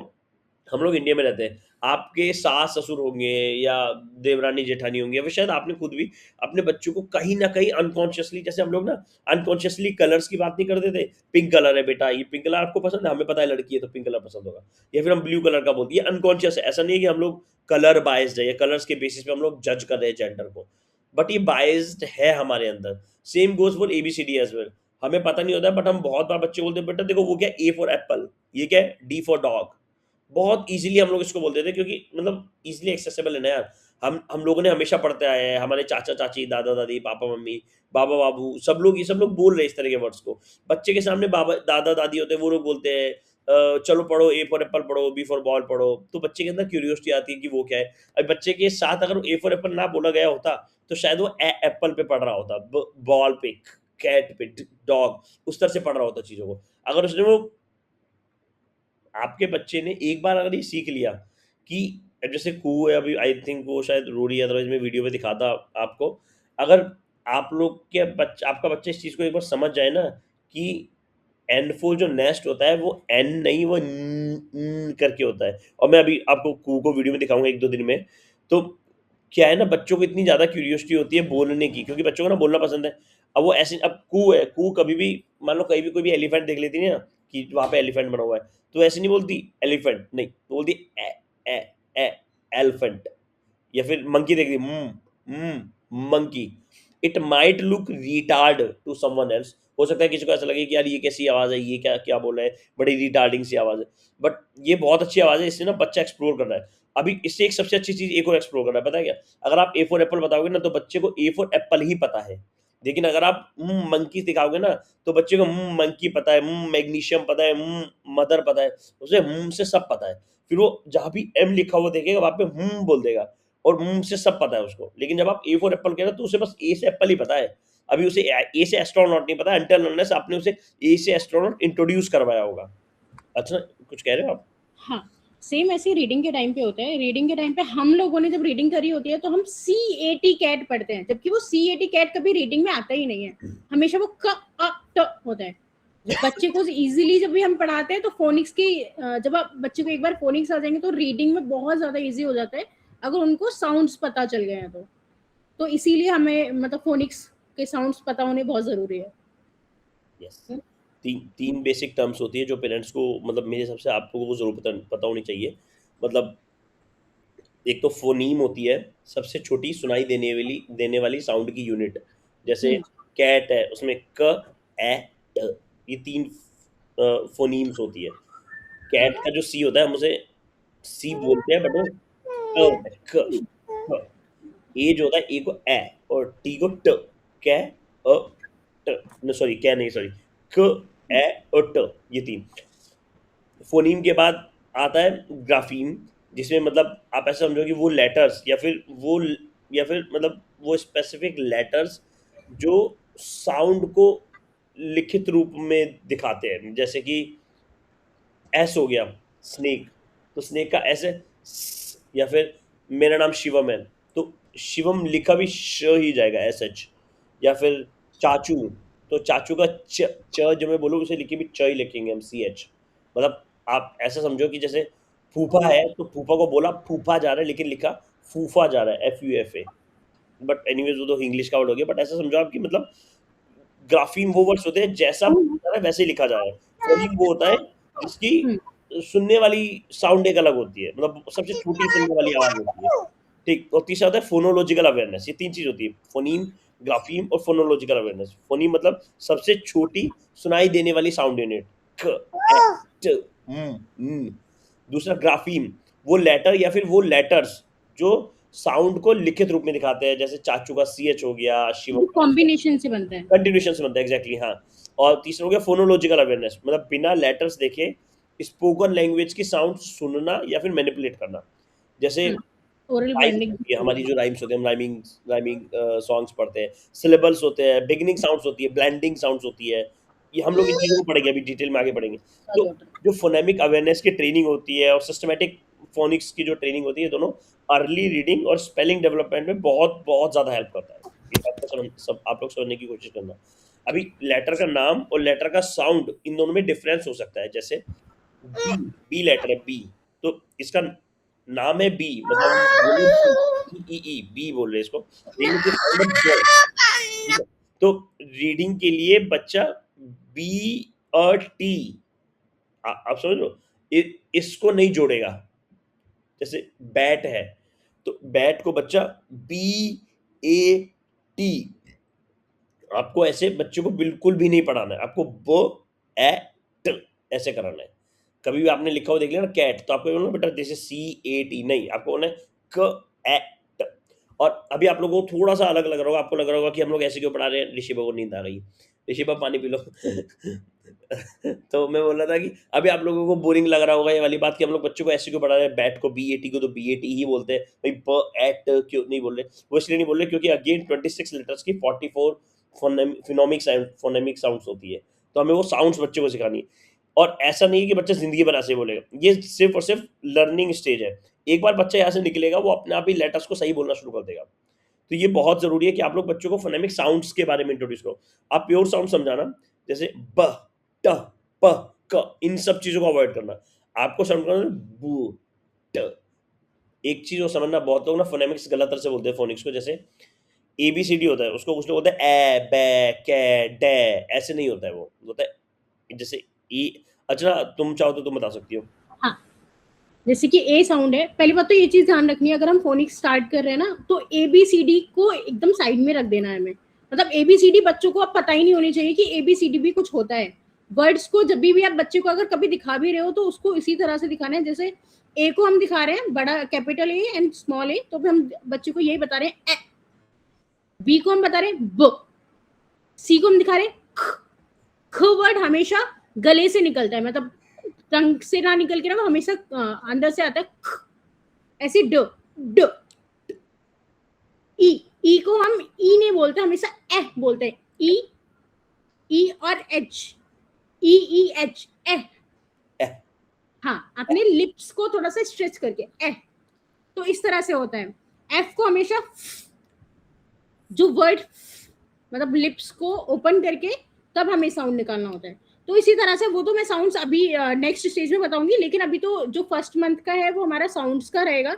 हम लोग इंडिया में रहते हैं, आपके सास-ससुर होंगे या देवरानी-जेठानी होंगी, या फिर शायद आपने खुद भी अपने बच्चों को कहीं न कहीं अनकॉन्शियसली, जैसे हम लोग ना अनकॉन्शियसली कलर्स की बात नहीं करते थे, पिंक कलर है बेटा, ये पिंक कलर आपको पसंद है, हमें पता है लड़की है तो पिंक कलर पसंद होगा, या फिर हम ब्लू कलर का बोलते हैं, ये अनकॉन्शियस है। ऐसा नहीं है कि हम लोग कलर बायस्ड है या कलर्स के बेसिस पे हम लोग जज कर रहे हैं जेंडर को, बट ये बायस्ड है हमारे अंदर। Same goes for A B C D as well. हमें पता नहीं होता है, बट हम बहुत बार बच्चे बोलते हैं, बेटा देखो वो क्या है, ए फॉर एप्पल, ये क्या है, डी फॉर डॉग। बहुत ईज़िली हम लोग इसको बोल देते हैं, क्योंकि मतलब ईज़िली एक्सेसिबल है ना यार। हम लोगों ने हमेशा पढ़ते आए हैं, हमारे चाचा-चाची, दादा-दादी, पापा-मम्मी, बाबा-बाबू, सब लोग बोल रहे हैं इस तरह के वर्ड्स को। बच्चे के सामने बाबा दादा-दादी होते हैं, वो लोग बोलते हैं चलो पढ़ो, ए फॉर एप्पल पढ़ो, बी फॉर बॉल पढ़ो। तो बच्चे के अंदर क्यूरियोसिटी आती है कि वो क्या है। अब बच्चे के साथ अगर ए फॉर एप्पल ना बोला गया होता, तो शायद वो एप्पल पे पढ़ रहा होता, बॉल पे, कैट पे, डॉग, उस तरह से पढ़ रहा होता चीज़ों को। अगर उसने वो, आपके बच्चे ने एक बार अगर ये सीख लिया कि, अब जैसे कू है, अभी आई थिंक वो शायद रोरी, अदरवाइज मैं वीडियो में दिखाता आपको। अगर आप लोग के आपका बच्चा इस चीज़ को एक बार समझ जाए ना कि एन4 जो नेस्ट होता है वो एन नहीं, वो न करके होता है। और मैं अभी आपको कू को वीडियो में दिखाऊंगा 1-2 दिन में। तो क्या है ना, बच्चों को इतनी ज़्यादा क्यूरियोसिटी होती है बोलने की, क्योंकि बच्चों को ना बोलना पसंद है। अब वो ऐसे, अब कू है, कू कभी भी, मान लो कहीं भी कोई भी एलिफेंट देख लेती है ना कि वहाँ पे एलिफेंट बना हुआ है, तो ऐसे नहीं बोलती एलिफेंट, नहीं, तो बोलती ए ए ए एलिफेंट। या फिर मंकी देख ली, monkey. It might look retard to someone else, हो सकता है किसी को ऐसा लगे कि यार ये कैसी आवाज़ है, ये क्या क्या बोल रहा है, बड़ी रिटार्डिंग सी आवाज़ है, बट ये बहुत अच्छी आवाज़ है, इससे ना बच्चा एक्सप्लोर कर रहा है। अभी इससे एक सबसे अच्छी चीज़ एक और एक्सप्लोर कर रहा है, पता है क्या? अगर आप ए फॉर एप्पल बताओगे ना, तो बच्चे को ए फॉर एप्पल ही पता है, लेकिन अगर आप मंकी दिखाओगे ना, तो बच्चे को मंकी पता है, मैग्नीशियम पता है, मदर पता है, उसे से सब पता है। फिर वो जहाँ भी एम लिखा हुआ देखेगा, वहाँ पे बोल देगा, और से सब पता है उसको। लेकिन जब आप ए फॉर एप्पल कह रहे हो, तो उसे बस ए से एप्पल ही पता है। अभी उसे ए से एस्ट्रोनॉट नहीं पता है, अनटिल अनलेस आपने उसे ए से एस्ट्रोनॉट इंट्रोड्यूस करवाया होगा। अच्छा, कुछ कह रहे हो आप? हाँ, सेम ऐसे रीडिंग के टाइम पे होता है। रीडिंग के टाइम पे हम लोगों ने जब रीडिंग करी होती है, तो हम CAT कैट पढ़ते हैं, जबकि वो CAT कैट कभी रीडिंग में आता ही नहीं है, हमेशा वो क अ ट होता है। बच्चे को इजीली जब भी हम पढ़ाते हैं, तो फोनिक्स की जब आप बच्चे को एक बार फोनिक्स आ जाएंगे, तो रीडिंग में बहुत ज्यादा इजी हो जाता है, अगर उनको साउंड्स पता चल गए हैं तो इसीलिए हमें मतलब फोनिक्स के साउंड्स पता होने बहुत जरूरी है। यस, तीन बेसिक टर्म्स होती है जो पेरेंट्स को, मतलब मेरे हिसाब से आप लोगों को जरूर पता होनी चाहिए। मतलब एक तो फोनीम होती है, सबसे छोटी सुनाई देने वाली साउंड की यूनिट। जैसे कैट है, उसमें क ए ट, ये 3 फोनीम्स होती है। कैट का जो सी होता है, हम उसे सी बोलते हैं, बट वो क क। ए जो होता है, ए को ए और टी को ट, कै अ ट, नो सॉरी, कै नहीं, सॉरी, क ए और ट, ये 3 फोनीम के बाद आता है ग्राफीम, जिसमें मतलब आप ऐसा समझो कि वो लेटर्स या फिर मतलब वो स्पेसिफिक लेटर्स जो साउंड को लिखित रूप में दिखाते हैं। जैसे कि एस हो गया स्नेक, तो स्नेक का एस है स, या फिर मेरा नाम शिवम है, तो शिवम लिखा भी श ही जाएगा, SH। या फिर चाचू, तो चाचू का च जो मैं बोलूँ, उसे लिखे भी च ही लिखेंगे हम, CH। मतलब आप ऐसा समझो कि जैसे फूफा है, तो फूफा को बोला फूफा जा रहा है, लेकिन लिखा फूफा जा रहा है, FUFA। बट एनीवेज वो तो इंग्लिश का वर्ड हो गया, बट ऐसा समझो आप कि मतलब ग्राफीम वो वर्ड्स होते हैं जैसा बोला जा रहा है वैसे ही लिखा जा रहा है। फोनीम वो होता है जिसकी सुनने वाली साउंड एक अलग होती है, मतलब सबसे छोटी सुनने वाली आवाज होती है, ठीक। और तीसरा होता है फोनोलॉजिकल अवेयरनेस। ये 3 चीज होती है, फोनीम, ग्राफीम और फोनोलॉजिकल अवेयरनेस। फोनीम मतलब सबसे छोटी सुनाई देने वाली साउंड यूनिट, क, ए, ट, न। दूसरा ग्राफीम, वो लेटर या फिर वो लेटर्स जो साउंड को लिखित रूप में दिखाते हैं, जैसे चाचू का CH हो गया, शिवम का कॉम्बिनेशन से बनता है। कंटिन्यूशन से बनता है, एग्जैक्टली, हाँ। और तीसरा हो गया फोनोलॉजिकल अवेयरनेस, मतलब बिना लेटर्स देखे स्पोकन लैंग्वेज की साउंड सुनना या फिर मैनिपुलेट करना। जैसे ओरल राइम्स ब्रांडिंग होती है, हमारी जो राइम्स होते हैं, हम राइमिंग सॉन्ग्स पढ़ते हैं, सिलेबल्स होते हैं, बिगिनिंग साउंड्स होती है, ब्लेंडिंग साउंड्स होती है। ये हम लोग इन चीज़ों को पढ़ेंगे, अभी डिटेल में आगे पढ़ेंगे। तो जो फोनेमिक अवेयरनेस की ट्रेनिंग होती है और सिस्टमेटिक फोनिक्स की जो ट्रेनिंग होती है, दोनों अर्ली रीडिंग और स्पेलिंग डेवलपमेंट में बहुत बहुत ज़्यादा हेल्प करता है। ये बात को सब आप लोग समझने की कोशिश करना। अभी लेटर का नाम और लेटर का साउंड, इन दोनों में डिफरेंस हो सकता है। जैसे बी लेटर है, बी, तो इसका नाम है बी, मतलब बी बोल रहे हैं इसको, लेकिन इसका साउंड है बॉय, ठीक है। तो रीडिंग के लिए बच्चा बी और टी, आप समझ लो, इसको नहीं जोड़ेगा। जैसे बैट है, तो बैट को बच्चा BAT, आपको ऐसे बच्चे को बिल्कुल भी नहीं पढ़ाना है, आपको ब ऐसे कराना है। कभी भी आपने लिखा हो देख लिया ना कैट, तो आपको बोलना बेटा जैसे CAT नहीं, आपको बोलना है क। और अभी आप लोगों को थोड़ा सा अलग लग रहा होगा, आपको लग रहा होगा कि हम लोग ऐसे क्यों पढ़ा रहे हैं, ऋषि को नींद आ रही है, ऋषि पानी पी लो। तो मैं बोल रहा था कि अभी आप लोगों को बोरिंग लग रहा होगा ये वाली बात कि हम लोग बच्चों को ऐसे क्यों पढ़ा रहे हैं, बैट को BAT को तो BAT ही बोलते हैं भाई, ब क्यों नहीं बोल रहे। वो इसलिए नहीं बोल रहे क्योंकि अगेन 26 लेटर्स की 44 फोनेमिक साउंड्स होती है, तो हमें वो साउंड्स बच्चे को सिखानी है। और ऐसा नहीं है कि बच्चा जिंदगी भर ऐसे बोलेगा, ये सिर्फ और सिर्फ लर्निंग स्टेज है। एक बार बच्चा यहाँ से निकलेगा, वो अपने आप ही लेटर्स को सही बोलना शुरू कर देगा। तो ये बहुत जरूरी है कि आप लोग बच्चों को फोनेमिक साउंड्स के बारे में इंट्रोड्यूस करो। आप प्योर साउंड समझाना, जैसे ब, ट, प, क, इन सब चीजों को अवॉइड करना। आपको साउंड करना बू, ट। एक चीज को समझना, बहुत लोग ना फोनेमिक्स गलत तरह से बोलते हैं फोनिक्स को। जैसे ABCD होता है, उसको कुछ लोग बोलते हैं ए, बे, के, डे, ऐसे नहीं होता है। वो होता है जैसे ई। अच्छा, तुम चाहो तो तुम बता सकती हो। हाँ, जैसे कि ए साउंड है, पहली बात तो ये चीज ध्यान रखनी है, अगर हम फोनिक्स स्टार्ट कर रहे हैं ना, तो ABCD को एकदम साइड में रख देना है हमें। मतलब ABCD बच्चों को अब पता ही नहीं होनी चाहिए कि ABCD भी कुछ होता है। वर्ड्स को जब भी आप बच्चे को अगर कभी दिखा भी रहे हो, तो उसको इसी तरह से दिखाना है। जैसे ए को हम दिखा रहे हैं बड़ा कैपिटल ए एंड स्मॉल ए, तो हम बच्चे को यही बता रहे हैं ए। बी को हम बता रहे हैं ब। सी को हम दिखा रहे हैं ख वर्ड हमेशा गले से निकलता है, मतलब टंग से ना निकल के ना, वो हमेशा अंदर से आता है ख। ऐसे ड, ड। ई को हम ई नहीं बोलते, हमेशा ए बोलते हैं। ई और एच, EEH, ए। हाँ, अपने लिप्स को थोड़ा सा स्ट्रेच करके ए, तो इस तरह से होता है। एफ को हमेशा जो वर्ड, मतलब लिप्स को ओपन करके तब हमें साउंड निकालना होता है। तो इसी तरह से वो तो मैं साउंड्स अभी नेक्स्ट स्टेज में बताऊंगी, लेकिन अभी तो जो फर्स्ट मंथ का है वो हमारा साउंड्स का रहेगा,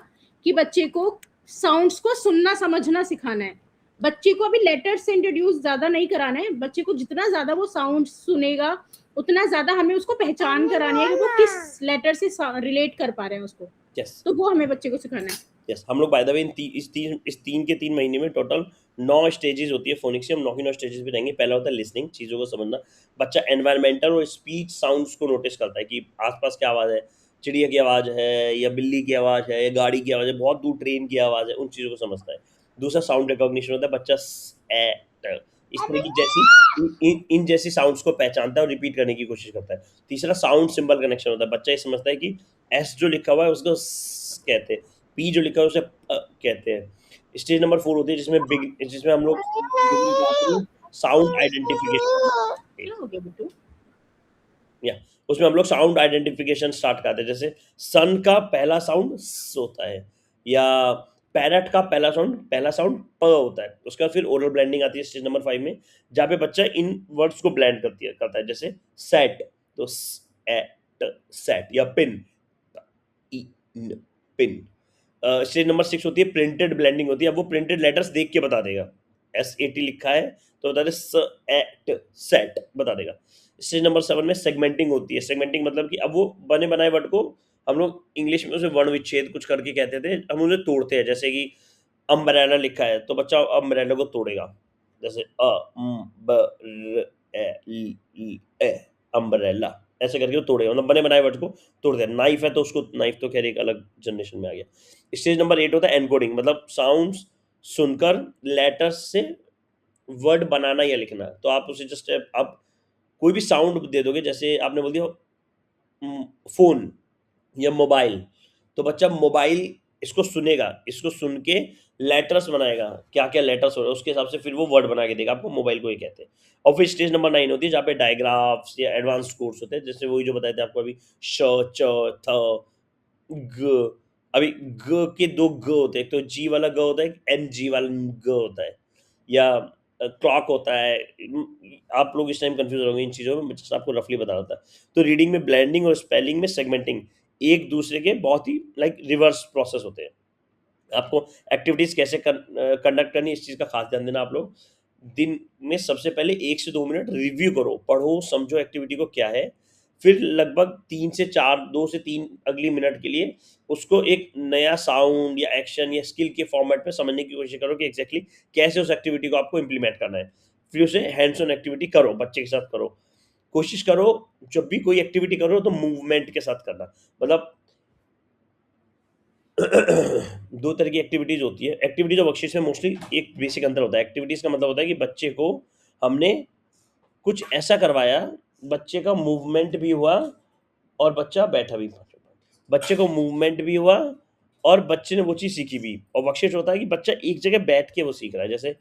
कि बच्चे को साउंड्स को सुनना समझना सिखाना है। बच्चे को अभी लेटर्स से इंट्रोड्यूस ज्यादा नहीं कराना है, बच्चे को जितना ज्यादा वो साउंड सुनेगा उतना ज्यादा हमें उसको पहचान करानी है कि वो किस लेटर से रिलेट कर पा रहे हैं उसको। yes. तो वो हमें बच्चे को सिखाना है। yes. हम लोग बाय द वे इस 3 के 3 महीने में टोटल 9 स्टेजेस होती है फोनिक्स की। हम 9 स्टेजेस पे रहेंगे। पहला होता है लिसनिंग, चीज़ों को समझना। बच्चा एनवायरमेंटल और स्पीच साउंड्स को नोटिस करता है कि आसपास क्या आवाज़ है, चिड़िया की आवाज़ है या बिल्ली की आवाज़ है या गाड़ी की आवाज़ है, बहुत दूर ट्रेन की आवाज़ है, उन चीज़ों को समझता है। दूसरा साउंड रिकॉग्निशन होता है, बच्चा इस तरह की जैसी इन जैसी साउंड्स को पहचानता है और रिपीट करने की कोशिश करता है। तीसरा साउंड सिंबल कनेक्शन होता है, बच्चा ये समझता है कि एस जो लिखा हुआ है उसको कहते हैं, पी जो लिखा है उसे कहते हैं। स्टेज नंबर 4 होती है जिसमें हम लोग साउंड आइडेंटिफिकेशन, या उसमें हम लोग साउंड आइडेंटिफिकेशन स्टार्ट करते हैं। जैसे सन का पहला साउंड स होता है, या पैरट का पहला साउंड प होता है। उसके बाद फिर ओरल ब्लेंडिंग आती है स्टेज नंबर 5 में, जहाँ पे बच्चा इन वर्ड्स को ब्लेंड करता है। जैसे सेट, तो सेट, या पिन, पिन। स्टेज नंबर 6 होती है प्रिंटेड ब्लेंडिंग होती है। अब वो प्रिंटेड लेटर्स देख के बता देगा, SAT लिखा है तो बता दे सेट बता देगा। स्टेज नंबर 7 में सेगमेंटिंग होती है। सेगमेंटिंग मतलब कि अब वो बने बनाए वर्ड को हम लोग इंग्लिश में उसे वर्ण विच्छेद कुछ करके कहते थे, हम उन्हें तोड़ते हैं। जैसे कि अम्ब्रेला लिखा है तो बच्चा अम्ब्रेला को तोड़ेगा, जैसे अम्ब्रेला ऐसे करके वो तोड़ेगा, मतलब बने बनाए वर्ड को तोड़ दिया। नाइफ है तो उसको, नाइफ तो खैर एक अलग जनरेशन में आ गया। स्टेज नंबर 8 होता है एनकोडिंग, मतलब साउंड्स सुनकर लेटर्स से वर्ड बनाना या लिखना। तो आप उसे जस्ट आप कोई भी साउंड दे दोगे, जैसे आपने बोल दिया फोन या मोबाइल, तो बच्चा मोबाइल इसको सुनेगा, इसको सुन के लेटर्स बनाएगा, क्या क्या लेटर्स हो रहे हैं उसके हिसाब से फिर वो वर्ड बना के देगा आपको, मोबाइल को ही कहते हैं। और फिर स्टेज नंबर 9 होती है जहाँ पे डायग्राफ्स या एडवांस कोर्स होते हैं, जैसे वही जो बताए थे आपको अभी, श, च, थ, ग। अभी ग के दो ग होते हैं, एक तो जी वाला ग होता है, एक एन जी वाला ग होता है, या क्लॉक होता है। आप लोग इस टाइम कंफ्यूज होंगे इन चीज़ों में, बच्चा आपको रफली बता रहा था। तो रीडिंग में ब्लेंडिंग और स्पेलिंग में सेगमेंटिंग एक दूसरे के बहुत ही लाइक रिवर्स प्रोसेस होते हैं। आपको एक्टिविटीज़ कैसे कंडक्ट करनी इस चीज़ का खास ध्यान देना। आप लोग दिन में सबसे पहले 1 से 2 मिनट रिव्यू करो, पढ़ो समझो एक्टिविटी को क्या है, फिर लगभग 3 से 4, 2 से 3 अगली मिनट के लिए उसको एक नया साउंड या एक्शन या स्किल के फॉर्मेट में समझने की कोशिश करो कि एग्जैक्टली कैसे उस एक्टिविटी को आपको इम्प्लीमेंट करना है। फिर उसे हैंड्स ऑन एक्टिविटी करो, बच्चे के साथ करो। कोशिश करो जब भी कोई एक्टिविटी करो तो मूवमेंट के साथ करना, मतलब 2 तरह की एक्टिविटीज़ होती है। एक्टिविटीज़ और वर्कशीट्स में मोस्टली एक बेसिक अंतर होता है। एक्टिविटीज़ का मतलब होता है कि बच्चे को हमने कुछ ऐसा करवाया, बच्चे का मूवमेंट भी हुआ और बच्चा बैठा भी, बच्चे को मूवमेंट भी हुआ और बच्चे ने वो चीज़ सीखी भी। और वर्कशीट होता है कि बच्चा एक जगह बैठ के वो सीख रहा है, जैसे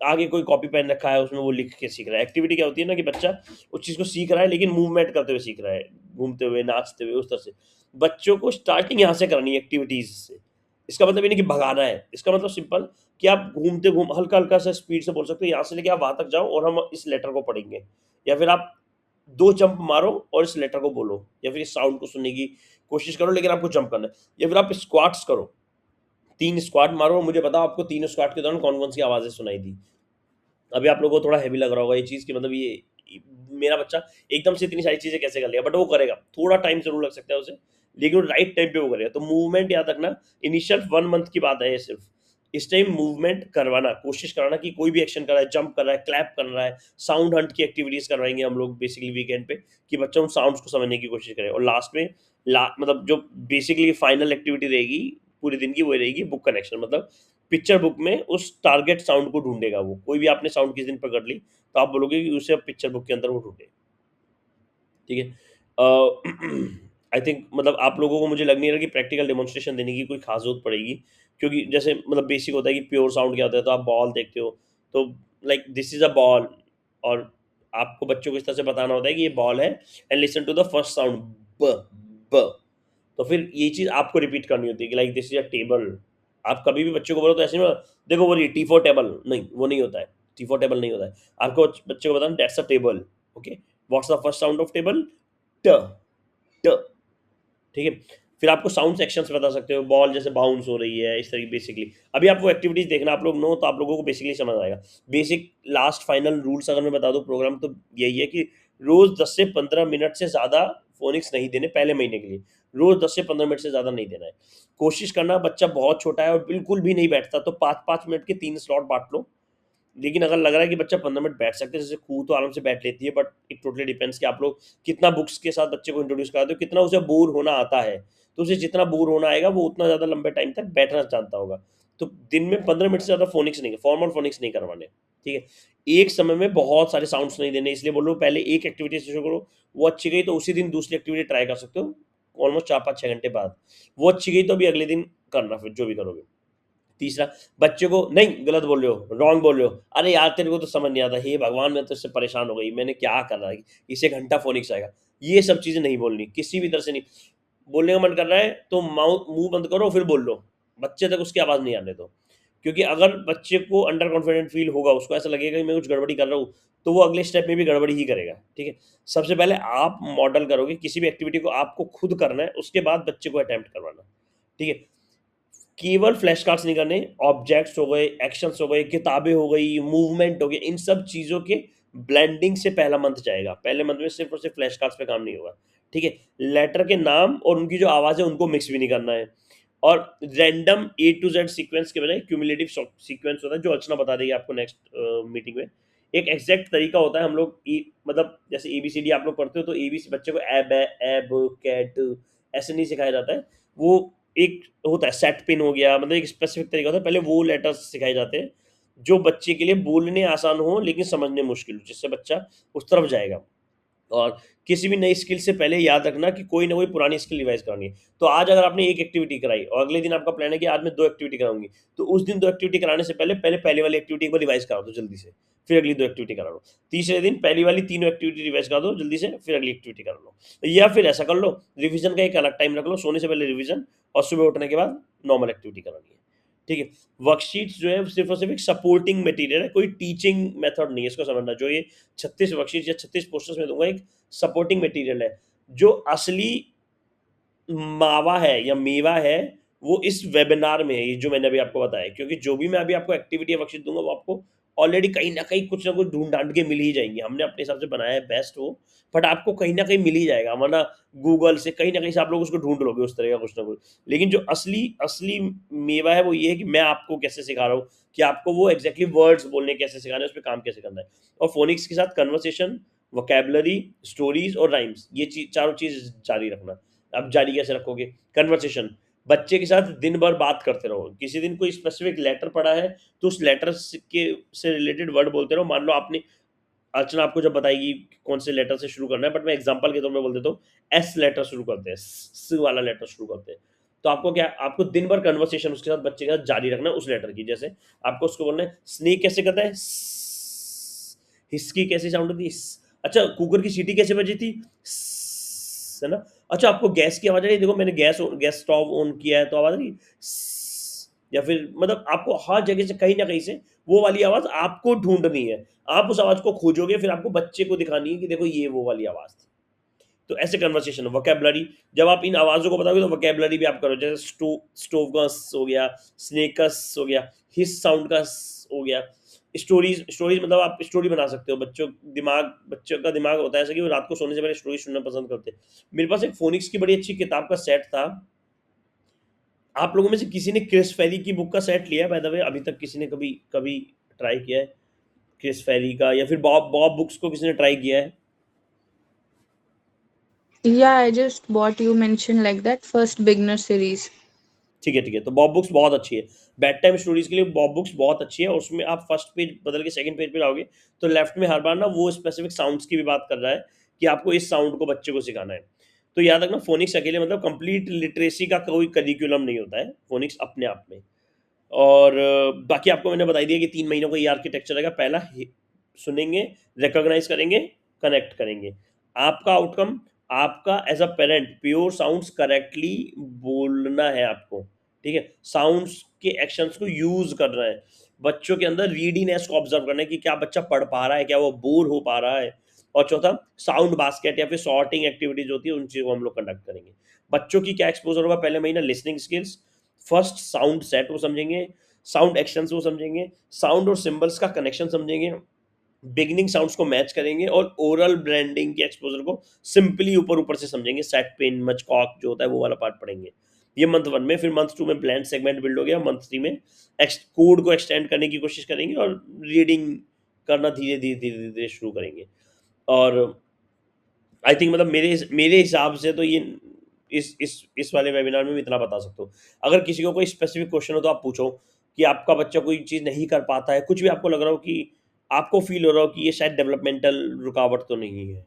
आगे कोई कॉपी पेन रखा है उसमें वो लिख के सीख रहा है। एक्टिविटी क्या होती है ना कि बच्चा उस चीज़ को सीख रहा है लेकिन मूवमेंट करते हुए सीख रहा है, घूमते हुए, नाचते हुए, उस तरह से। बच्चों को स्टार्टिंग यहाँ से करनी है एक्टिविटीज़ से। इसका मतलब ये नहीं कि भगाना है, इसका मतलब सिंपल कि आप घूमते घूम हल्का-हल्का सा स्पीड से बोल सकते हो, यहाँ से लेके आप वहाँ तक जाओ और हम इस लेटर को पढ़ेंगे। या फिर आप 2 जंप मारो और इस लेटर को बोलो, या फिर इस साउंड को सुनने की कोशिश करो लेकिन आपको जंप करना है। या फिर आप स्क्वाट्स करो, 3 स्क्वाट मारो और मुझे बताओ आपको 3 स्क्वाट के दौरान कौन-कौन सी आवाज़ें सुनाई दी। अभी आप लोगों को थोड़ा हेवी लग रहा होगा ये चीज़ कि मतलब ये मेरा बच्चा एकदम से इतनी सारी चीज़ें कैसे कर लेगा, बट वो करेगा। थोड़ा टाइम ज़रूर लग सकता है उसे, लेकिन वो राइट टाइम पे वो करेगा। तो मूवमेंट याद रखना, इनिशियल 1 मंथ की बात है ये सिर्फ। इस टाइम मूवमेंट करवाना, कोशिश कराना कि कोई भी एक्शन कर रहा है, जंप कर रहा है, क्लैप कर रहा है, साउंड हंट की एक्टिविटीज़ करवाएँगे हम लोग बेसिकली वीकेंड पे, कि बच्चा उन साउंड्स को समझने की कोशिश करे। और लास्ट में मतलब जो बेसिकली फाइनल एक्टिविटी रहेगी पूरे दिन की, वो रहेगी बुक कनेक्शन, मतलब पिक्चर बुक में उस टारगेट साउंड को ढूँढेगा वो। कोई भी आपने साउंड किसी दिन पकड़ ली, तो आप बोलोगे कि उसे अब पिक्चर बुक के अंदर वो ढूँढे। ठीक है? आई थिंक मतलब आप लोगों को मुझे लग नहीं रहा कि प्रैक्टिकल डेमोंस्ट्रेशन देने की कोई ख़ास ज़रूरत पड़ेगी, क्योंकि जैसे मतलब बेसिक होता है कि प्योर साउंड क्या होता है, तो आप बॉल देखते हो, तो like this is a ball, और आपको बच्चों को इस तरह से बताना होता है कि ये बॉल है and listen to the first sound ब, ब। तो फिर ये चीज़ आपको रिपीट करनी होती है कि like this is a table. आप कभी भी बच्चों को बोलो तो ऐसे नहीं बोलो, देखो वो टी फॉर टेबल, नहीं वो नहीं होता है, टी फॉर टेबल नहीं होता है। आपको बच्चे को बताना that's a table, okay, what's the first sound of table, ट, ट, ठीक है। फिर आपको साउंड सेक्शंस बता सकते हो, बॉल जैसे बाउंस हो रही है इस तरीके बेसिकली। अभी आपको एक्टिविटीज देखना, आप लोग नो तो आप लोगों को बेसिकली समझ आएगा। बेसिक लास्ट फाइनल रूल्स अगर मैं बता दूं प्रोग्राम, तो यही है कि रोज 10 से 15 मिनट से ज़्यादा फोनिक्स नहीं देने पहले महीने के लिए। रोज 10 से 15 मिनट से ज़्यादा नहीं देना है। कोशिश करना, बच्चा बहुत छोटा है और बिल्कुल भी नहीं बैठता तो 5-5 मिनट के 3 स्लॉट बांट लो। लेकिन अगर लग रहा है कि बच्चा 15 मिनट बैठ सकते हैं, जैसे कू तो आराम से बैठ लेती है, बट इट टोटली डिपेंड्स कि आप लोग कितना बुक्स के साथ बच्चे को इंट्रोड्यूस कराते हो, कितना उसे बोर होना आता है। तो उसे जितना बोर होना आएगा वो उतना ज़्यादा लंबे टाइम तक बैठना जानता होगा। तो दिन में 15 मिनट से ज़्यादा फोनिक्स नहीं, फॉर्मल फोनिक्स नहीं करवाने, ठीक है। एक समय में बहुत सारे साउंड्स नहीं देने, इसलिए बोल रहा हूँ पहले एक एक्टिविटी से शुरू करो, वो अच्छी गई तो उसी दिन दूसरी एक्टिविटी ट्राई कर सकते हो, ऑलमोस्ट 4-5-6 घंटे बाद। वो अच्छी गई तो अभी अगले दिन करना, फिर जो भी करोगे। तीसरा, बच्चे को नहीं गलत बोल रहे हो, रॉन्ग बोल रहे हो, अरे यार तेरे को तो समझ नहीं आता, हे भगवान मैं तो इससे परेशान हो गई, मैंने क्या कर रहा है, इसे घंटा फोनिक्स आएगा, ये सब चीज़ें नहीं बोलनी किसी भी तरह से नहीं। बोलने का मन कर रहा है तो माउथ मुंह बंद करो फिर बोल लो, बच्चे तक उसकी आवाज़ नहीं आने दो। क्योंकि अगर बच्चे को अंडर कॉन्फिडेंट फील होगा, उसको ऐसा लगेगा कि मैं कुछ गड़बड़ी कर रहा हूँ, तो वो अगले स्टेप में भी गड़बड़ी ही करेगा, ठीक है। सबसे पहले आप मॉडल करोगे किसी भी एक्टिविटी को, आपको खुद करना है, उसके बाद बच्चे को अटेम्प्ट करवाना, ठीक है। केवल फ्लैश कार्ड्स नहीं करने, ऑब्जेक्ट्स हो गए, एक्शंस हो गए, किताबें हो गई, मूवमेंट हो गई, इन सब चीज़ों के ब्लेंडिंग से पहला मंथ जाएगा। पहले मंथ में सिर्फ और सिर्फ फ्लैश कार्ड्स पे काम नहीं होगा, ठीक है? लेटर के नाम और उनकी जो आवाज़ है उनको मिक्स भी नहीं करना है। और random A to Z sequence के बजाय क्यूमुलेटिव सीक्वेंस होता है, जो अर्चना बता देगी आपको नेक्स्ट मीटिंग में। एक एग्जैक्ट तरीका होता है, हम लोग मतलब जैसे एबीसीडी आप लोग पढ़ते हो तो एबीसी बच्चे को एब है, एब, कैट, ऐसे नहीं सिखाया जाता है। वो एक होता है सेट पिन हो गया, मतलब एक स्पेसिफिक तरीका होता है, पहले वो लेटर्स सिखाए जाते हैं जो बच्चे के लिए बोलने आसान हो लेकिन समझने मुश्किल हो, जिससे बच्चा उस तरफ जाएगा। और किसी भी नई स्किल से पहले याद रखना कि कोई ना कोई पुरानी स्किल रिवाइज करनी है। तो आज अगर आपने एक एक्टिविटी कराई और अगले दिन आपका प्लान है कि आज मैं 2 एक्टिविटी कराऊँगी, तो उस दिन 2 एक्टिविटी कराने से पहले पहले वाली एक्टिविटी एक बार रिवाइज करा दो जल्दी से, फिर अगली 2 एक्टिविटी करा लो। तीसरे दिन पहली वाली तीनों एक्टिविटी रिवाइज करा दो जल्दी से, फिर अगली एक्टिविटी करा लो। या फिर ऐसा कर लो, रिवीजन का एक अलग टाइम रख लो, सोने से पहले रिवीजन और सुबह उठने के बाद नॉर्मल एक्टिविटी करानी है, ठीक है? वर्कशीट्स जो है सिर्फ और सिर्फ एक सपोर्टिंग मटेरियल है, कोई टीचिंग मेथड नहीं है, इसको समझना। जो ये 36 वर्कशीट्स या 36 पोस्टर्स में दूंगा, एक सपोर्टिंग मटेरियल है। जो असली मावा है या मेवा है वो इस वेबिनार में है, ये जो मैंने अभी आपको बताया। क्योंकि जो भी मैं अभी आपको एक्टिविटी या वर्कशीट दूंगा वो आपको ऑलरेडी कहीं ना कहीं कुछ ना कुछ ढूंढ ढांड के मिल ही जाएंगी। हमने अपने हिसाब से बनाया है बेस्ट वो, बट आपको कहीं ना कहीं मिल ही जाएगा, वरना गूगल से कहीं ना कहीं से आप लोग उसको ढूंढ लोगे उस तरह का कुछ ना कुछ। लेकिन जो असली असली मेवा है वो ये है कि मैं आपको कैसे सिखा रहा हूँ कि आपको वो एग्जैक्टली वर्ड्स बोलने कैसे सिखाने हैं, उस पर काम कैसे करना है। और फोनिक्स के साथ कन्वर्सेशन, वोकैबुलरी, स्टोरीज और राइम्स, ये चारों चीज जारी रखना। अब जारी कैसे रखोगे? कन्वर्सेशन, बच्चे के साथ दिन भर बात करते रहो। किसी दिन कोई स्पेसिफिक लेटर पढ़ा है तो उस लेटर के से रिलेटेड वर्ड बोलते रहो। मान लो आपने, अर्चना आपको जब बताएगी कौन से लेटर से शुरू करना है, बट मैं एग्जांपल के तौर पे बोल देता हूँ, एस लेटर शुरू करते हैं, स वाला लेटर शुरू करते हैं। तो आपको क्या, आपको दिन भर कन्वर्सेशन उसके साथ, बच्चे के साथ जारी रखना है उस लेटर की। जैसे आपको उसको बोलना है स्नेक कैसे करता है, हिस्की कैसे साउंड होती है, अच्छा कुकर की सीटी कैसे बजी थी, है ना? अच्छा आपको गैस की आवाज आ रही है, देखो मैंने गैस स्टोव ऑन किया है तो आवाज आ रही है, या फिर मतलब आपको हर जगह से कहीं ना कहीं से वो वाली आवाज आपको ढूंढनी है। आप उस आवाज को खोजोगे, फिर आपको बच्चे को दिखानी है कि देखो ये वो वाली आवाज थी। तो ऐसे कन्वर्सेशन। वोकैबुलरी, जब आप इन आवाज़ों को बताओगे तो वोकैबुलरी भी आप करो। जैसे स्टोव का स हो गया, स्नेक का स हो गया, हिस साउंड का स हो गया। स्टोरीज, मतलब आप स्टोरी बना सकते हो। बच्चों का दिमाग होता है ऐसा कि वो रात को सोने से पहले स्टोरी सुनना पसंद करते हैं। मेरे पास एक फोनिक्स की बड़ी अच्छी किताब का सेट था। आप लोगों में से किसी ने क्रिस फेरी की बुक का सेट लिया है बाय द वे? अभी तक किसी ने कभी कभी ट्राई किया है क्रिस फेरी का, या फिर बॉब बुक्स को किसी ने ट्राई किया है? Yeah, I just bought, you mentioned like that first beginner series. ठीक है, ठीक है। तो बॉब बुक्स बहुत अच्छी है। बेड टाइम स्टोरीज के लिए बॉब बुक्स बहुत अच्छी है। और उसमें आप फर्स्ट पेज बदल के सेकंड पेज पे जाओगे तो लेफ्ट में हर बार ना वो स्पेसिफिक साउंड्स की भी बात कर रहा है कि आपको इस साउंड को बच्चे को सिखाना है। तो याद रखना, फोनिक्स अकेले मतलब कंप्लीट लिटरेसी का कोई करिकुलम नहीं होता है, फोनिक्स अपने आप में। और बाकी आपको मैंने बताई दिया कि 3 महीनों का ये आर्किटेक्चर रहेगा। पहला सुनेंगे, रिकॉग्नाइज करेंगे, कनेक्ट करेंगे। आपका आउटकम, आपका as a parent pure sounds correctly बोलना है आपको, ठीक है? साउंड्स के एक्शंस को यूज करना है। बच्चों के अंदर रीडीनेस को ऑब्जर्व करना है कि क्या बच्चा पढ़ पा रहा है, क्या वो बोर हो पा रहा है। और चौथा, साउंड बास्केट या फिर सॉर्टिंग एक्टिविटीज होती है, उन चीज़ों को हम लोग कंडक्ट करेंगे। बच्चों की क्या एक्सपोजर होगा पहले महीना? Listening skills, first sound set वो समझेंगे, साउंड एक्शंस वो समझेंगे, साउंड और सिंबल्स का कनेक्शन समझेंगे, बिगिनिंग साउंड्स को मैच करेंगे, और ओरल ब्रांडिंग के एक्सपोजर को सिंपली ऊपर ऊपर से समझेंगे। सेट पिन, मचकॉक जो होता है वो वाला पार्ट पढ़ेंगे ये मंथ 1 में। फिर मंथ 2 में ब्लैंड सेगमेंट बिल्ड हो गया। मंथ 3 में कोड को एक्सटेंड करने की कोशिश करेंगे और रीडिंग करना धीरे धीरे धीरे धीरे शुरू करेंगे। और आई थिंक मतलब मेरे हिसाब से तो ये इस वाले वेबिनार में मैं इतना बता सकता हूँ। अगर किसी को कोई स्पेसिफिक क्वेश्चन हो तो आप पूछो कि आपका बच्चा कोई चीज़ नहीं कर पाता है, कुछ भी आपको लग रहा हो कि आपको फील हो रहा हो कि ये शायद डेवलपमेंटल रुकावट तो नहीं है।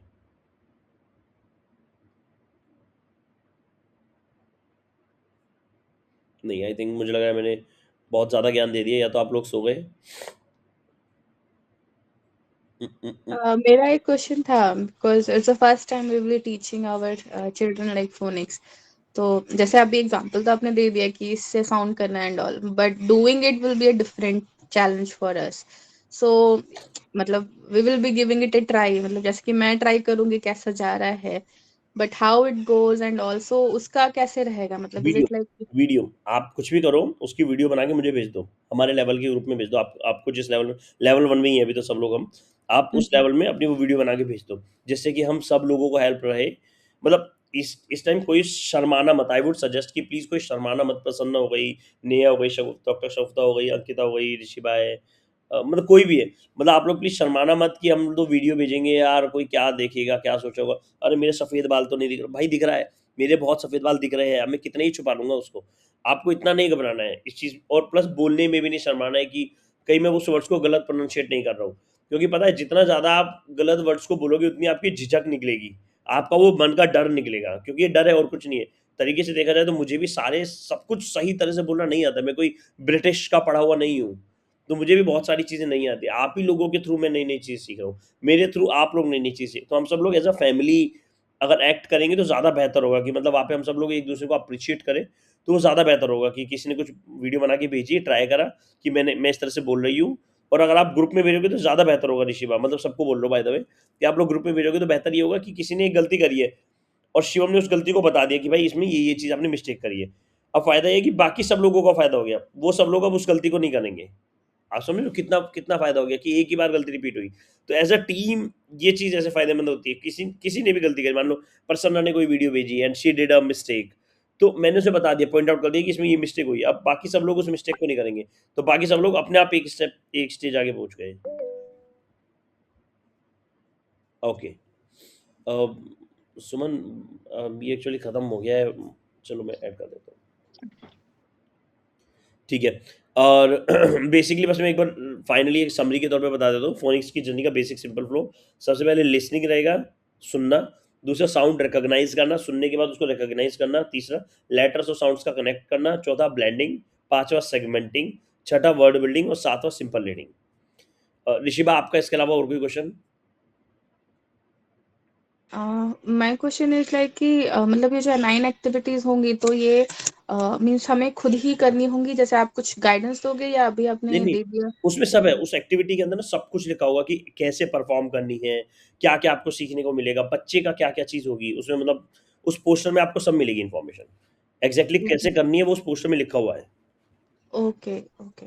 नहीं, आई थिंक मुझे लग रहा है मैंने बहुत ज़्यादा ज्ञान दे दिया, या तो आप लोग सो गए। मेरा एक क्वेश्चन था, because it's the first time we will be teaching our children like phonics. तो जैसे अभी एग्जांपल तो आपने दे दिया कि इससे साउंड करना and all, but doing it will be a different challenge for us. So मतलब we will be giving it a try, मतलब जैसे कि मैं ट्राई करूंगी कैसा जा रहा है, but how it goes and also उसका कैसे रहेगा, मतलब is video it like? Video आप कुछ भी करो, उसकी वीडियो बना के मुझे भेज दो, हमारे लेवल के ग्रुप में भेज दो। आपको जिस लेवल 1 में ही है अभी तो सब लोग हम, आप उस लेवल में अपनी वो वीडियो बना के भेज दो, जिससे कि हम सब लोगों को हेल्प रहे। मतलब इस टाइम कोई शर्माना मत। आई वुड सजेस्ट कि प्लीज़ कोई शर्माना मत। प्रसन्ना हो गई, नेहा हो गई, डॉक्टर शगुफ्ता हो गई, अंकिता हो गई, ऋषिबा है, मतलब कोई भी है, मतलब आप लोग प्लीज़ शर्माना मत कि हम तो वीडियो भेजेंगे यार, कोई क्या देखेगा, क्या सोचेगा, अरे मेरे सफ़ेद बाल तो नहीं दिख रहे। भाई दिख रहा है, मेरे बहुत सफ़ेद बाल दिख रहे हैं, अब मैं कितने ही छुपा लूँगा उसको। आपको इतना नहीं घबराना है इस चीज़, और प्लस बोलने में भी नहीं शर्माना है कि कहीं मैं उस वर्ड्स को गलत प्रोनाउंशिएट नहीं कर रहा हूँ। क्योंकि पता है जितना ज़्यादा आप गलत वर्ड्स को बोलोगे उतनी आपकी झिझक निकलेगी, आपका वो मन का डर निकलेगा, क्योंकि ये डर है और कुछ नहीं है। तरीके से देखा जाए तो मुझे भी सारे सब कुछ सही तरह से बोलना नहीं आता, मैं कोई ब्रिटिश का पढ़ा हुआ नहीं हूँ, तो मुझे भी बहुत सारी चीज़ें नहीं आती। आप ही लोगों के थ्रू मैं नई-नई चीज़ सीख रहा हूँ, मेरे थ्रू आप लोग नई-नई चीज़ सीख, तो हम सब लोग एज़ अ फैमिली अगर एक्ट करेंगे तो ज़्यादा बेहतर होगा कि मतलब वहाँ पे हम सब लोग एक-दूसरे को अप्रिशिएट करें, तो वो ज़्यादा बेहतर होगा कि किसी ने कुछ वीडियो बना के भेजी, ट्राई करा कि मैं इस तरह से बोल रही हूँ, और अगर आप ग्रुप में भेजोगे तो ज़्यादा बेहतर होगा ऋषिबा, मतलब सबको बोल रहा हूँ बाय द वे, कि आप लोग ग्रुप में भेजोगे तो बेहतर ये होगा कि किसी ने एक गलती करी है और शिवम ने उस गलती को बता दिया कि भाई इसमें ये चीज़ आपने मिस्टेक करी है। अब फ़ायदा ये है कि बाकी सब लोगों का फ़ायदा हो गया, वो सब लोग अब उस गलती को नहीं करेंगे। आप समझ रहे हो कितना कितना फ़ायदा हो गया कि एक ही बार गलती रिपीट हुई। तो एज़ अ टीम ये चीज़ ऐसे फ़ायदेमंद होती है। किसी किसी ने भी गलती करी, मान लो प्रसन्ना ने कोई वीडियो भेजी and she did a mistake, तो मैंने उसे बता दिया, पॉइंट आउट कर दिया कि इसमें ये मिस्टेक हुई। अब बाकी सब लोग उस मिस्टेक को नहीं करेंगे, तो बाकी सब लोग अपने आप एक स्टेज आगे पहुँच गए। ओके। सुमन, ये एक्चुअली ख़त्म हो गया है, चलो मैं ऐड कर देता हूँ। ठीक है। और बेसिकली बस मैं एक बार फाइनली एक समरी के तौर पे बता देता हूँ फोनिक्स की जर्नी का बेसिक सिंपल फ्लो। सबसे पहले लिसनिंग रहेगा, सुनना। दूसरा साउंड रिकॉग्नाइज करना, सुनने के बाद उसको रिकॉग्नाइज करना। तीसरा लेटर्स और साउंड्स का कनेक्ट करना। चौथा ब्लेंडिंग। पांचवा सेगमेंटिंग। छठा वर्ड बिल्डिंग और सातवां सिंपल रीडिंग। ऋषिबा, आपका इसके अलावा और कोई question? My question is like कि मतलब ये जो 9 एक्टिविटीज होंगी तो ये मीन्स हमें खुद ही करनी होंगी, जैसे आप कुछ गाइडेंस दोगे या अभी नहीं, आपने नहीं, दे दिया? उसमें सब है। उस एक्टिविटी के अंदर ना सब कुछ लिखा होगा कि कैसे परफ़ॉर्म करनी है, क्या-क्या आपको सीखने को मिलेगा, बच्चे का क्या-क्या चीज़ होगी, उसमें मतलब उस पोस्टर में आपको सब मिलेगी इन्फॉर्मेशन। एग्ज़ैक्टली कैसे करनी है वो उस पोस्टर में लिखा हुआ है। Okay, okay.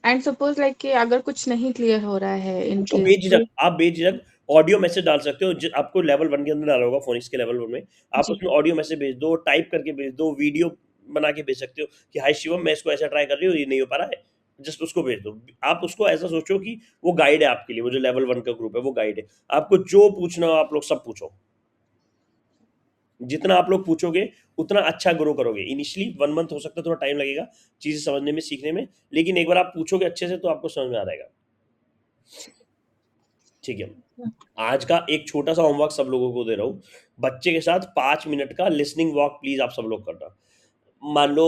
And suppose like कि अगर कुछ नहीं क्लियर हो रहा है इन तो केस तो? आप बेझिझक ऑडियो मैसेज डाल सकते हो, आपको लेवल 1 के अंदर डाला होगा फोनिक्स के लेवल 1 में। आप जी। उसमें ऑडियो मैसेज भेज दो, टाइप करके भेज दो, वीडियो बना के भेज सकते हो कि हाय शिवम, मैं इसको ऐसा ट्राई कर रही हूँ, ये नहीं हो पा रहा है। जस्ट उसको भेज दो। आप उसको ऐसा सोचो कि वो गाइड है आपके लिए, वो जो लेवल 1 का ग्रुप है वो गाइड है। आपको जो पूछना हो आप लोग सब पूछो। जितना आप लोग पूछोगे उतना अच्छा ग्रो करोगे। इनिशियली 1 मंथ हो सकता है थोड़ा टाइम लगेगा चीज़ें समझने में, सीखने में, लेकिन एक बार आप पूछोगे अच्छे से तो आपको समझ में आ जाएगा। ठीक है। आज का एक छोटा-सा होमवर्क सब लोगों को दे रहा हूँ। बच्चे के साथ 5 मिनट का लिसनिंग वॉक प्लीज़ आप सब लोग करना। मान लो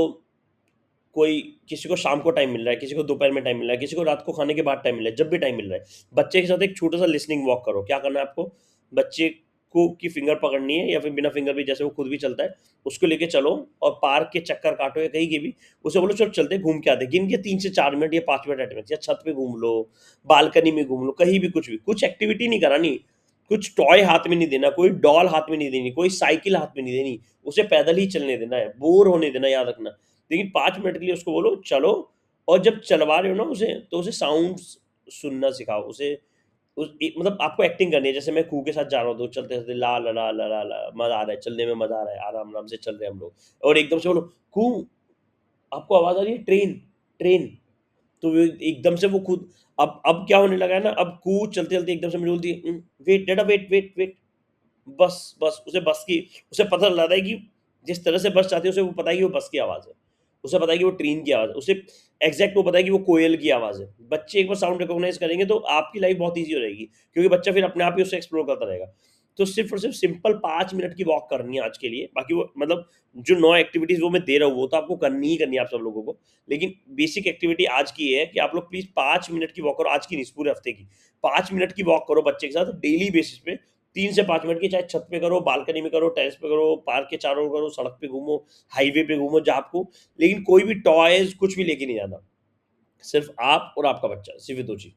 कोई किसी को शाम को टाइम मिल रहा है, किसी को दोपहर में टाइम मिल रहा है, किसी को रात को खाने के बाद टाइम मिल रहा है, जब भी टाइम मिल रहा है, बच्चे के साथ एक छोटा-सा लिसनिंग वॉक करो। क्या करना है आपको? बच्चे को की फिंगर पकड़नी है या फिर बिना फिंगर भी, जैसे वो खुद भी चलता है, उसको लेके चलो और पार्क के चक्कर काटो या कहीं के भी, उसे बोलो चलो चलते हैं, घूम के आते हैं। गिन के 3 से 4 मिनट या 5 मिनट एटलीस्ट, या छत पे घूम लो, बालकनी में घूम लो, कहीं भी कुछ भी। कुछ एक्टिविटी नहीं करानी, कुछ टॉय हाथ में नहीं देना, कोई डॉल हाथ में नहीं देनी, कोई साइकिल हाथ में नहीं देनी, उसे पैदल ही चलने देना है, बोर होने देना, याद रखना। लेकिन 5 मिनट के लिए उसको बोलो चलो, और जब चलवा रहे हो ना उसे, तो उसे साउंड्स सुनना सिखाओ। उसे मतलब आपको एक्टिंग करनी है, जैसे मैं कू के साथ जा रहा हूँ तो चलते-चलते ला ला ला ला ला ला, मज़ा आ रहा है, चलने में मज़ा आ रहा है, आराम-आराम से चल रहे हैं हम लोग, और एकदम से बोलो कू, आपको आवाज़ आ रही है ट्रेन, ट्रेन। तो वो एकदम से वो खुद, अब क्या होने लगा है ना, अब कू चलते-चलते एकदम से मुझे बोलती है वेट डैडा, वेट, वेट, वेट। बस उसे बस की, उसे पता लग रहा है कि जिस तरह से बस चाहती है, उसे वो पता है कि वो बस की आवाज़ है। उसे पता है कि वो ट्रेन की आवाज़ है। उसे एग्ज़ैक्ट वो पता है कि वो कोयल की आवाज़ है। बच्चे एक बार साउंड रिकॉग्नाइज़ करेंगे तो आपकी लाइफ़ बहुत ईज़ी हो जाएगी, क्योंकि बच्चा फिर अपने आप ही उसे एक्सप्लोर करता रहेगा। तो सिर्फ़ और सिर्फ़ सिंपल 5 मिनट की वॉक करनी है आज के लिए। बाकी वो मतलब जो 9 एक्टिविटीज़ वो मैं दे रहा हूँ, वो तो आपको करनी ही करनी है आप सब लोगों को। लेकिन बेसिक एक्टिविटी आज की ये है कि आप लोग प्लीज़ 5 मिनट की वॉक करो, आज की नहीं, इस पूरे हफ़्ते की। 5 मिनट की वॉक करो बच्चे के साथ डेली बेसिस पे। 3 से 5 मिनट की, चाहे छत पे करो, बालकनी में करो, टेरेस पे करो, पार्क के चारों ओर करो, सड़क पे घूमो, हाईवे पे घूमो, जहाँ आपको, लेकिन कोई भी टॉयज़ कुछ भी लेके नहीं जाना। सिर्फ़ आप और आपका बच्चा, सिर्फ़ ये 2 चीज़।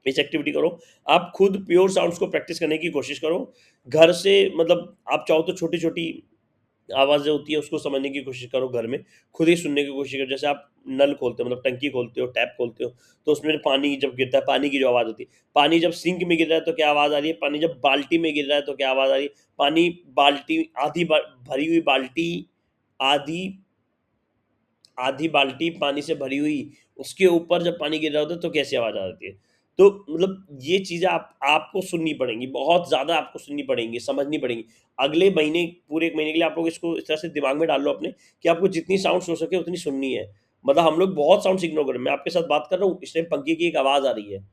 इस एक्टिविटी करो। आप खुद प्योर साउंड्स को प्रैक्टिस करने की कोशिश करो घर से, मतलब आप चाहो तो छोटी छोटी आवाज़ें होती है उसको समझने की कोशिश करो घर में, खुद ही सुनने की कोशिश करो। जैसे आप नल खोलते हो, मतलब टंकी खोलते हो, टैप खोलते हो, तो उसमें पानी जब गिरता है, पानी की जो आवाज़ होती है, पानी जब सिंक में गिर रहा है तो क्या आवाज़ आ रही है, पानी जब बाल्टी में गिर रहा है तो क्या आवाज़ आ रही है, पानी बाल्टी भरी हुई बाल्टी, आधी आधी बाल्टी पानी से भरी हुई, उसके ऊपर जब पानी गिर रहा होता है तो कैसी आवाज़ आ जाती है। तो मतलब ये चीज़ें आपको सुननी पड़ेंगी, बहुत ज़्यादा आपको सुननी पड़ेंगी, समझनी पड़ेंगी। अगले महीने, पूरे 1 महीने के लिए आप लोग इसको इस तरह से दिमाग में डाल लो अपने, कि आपको जितनी साउंड्स हो सके उतनी सुननी है। मतलब हम लोग बहुत साउंड्स इग्नोर कर रहे हैं। मैं आपके साथ बात कर रहा हूँ, इस टाइम पंखे की एक आवाज़ आ रही है,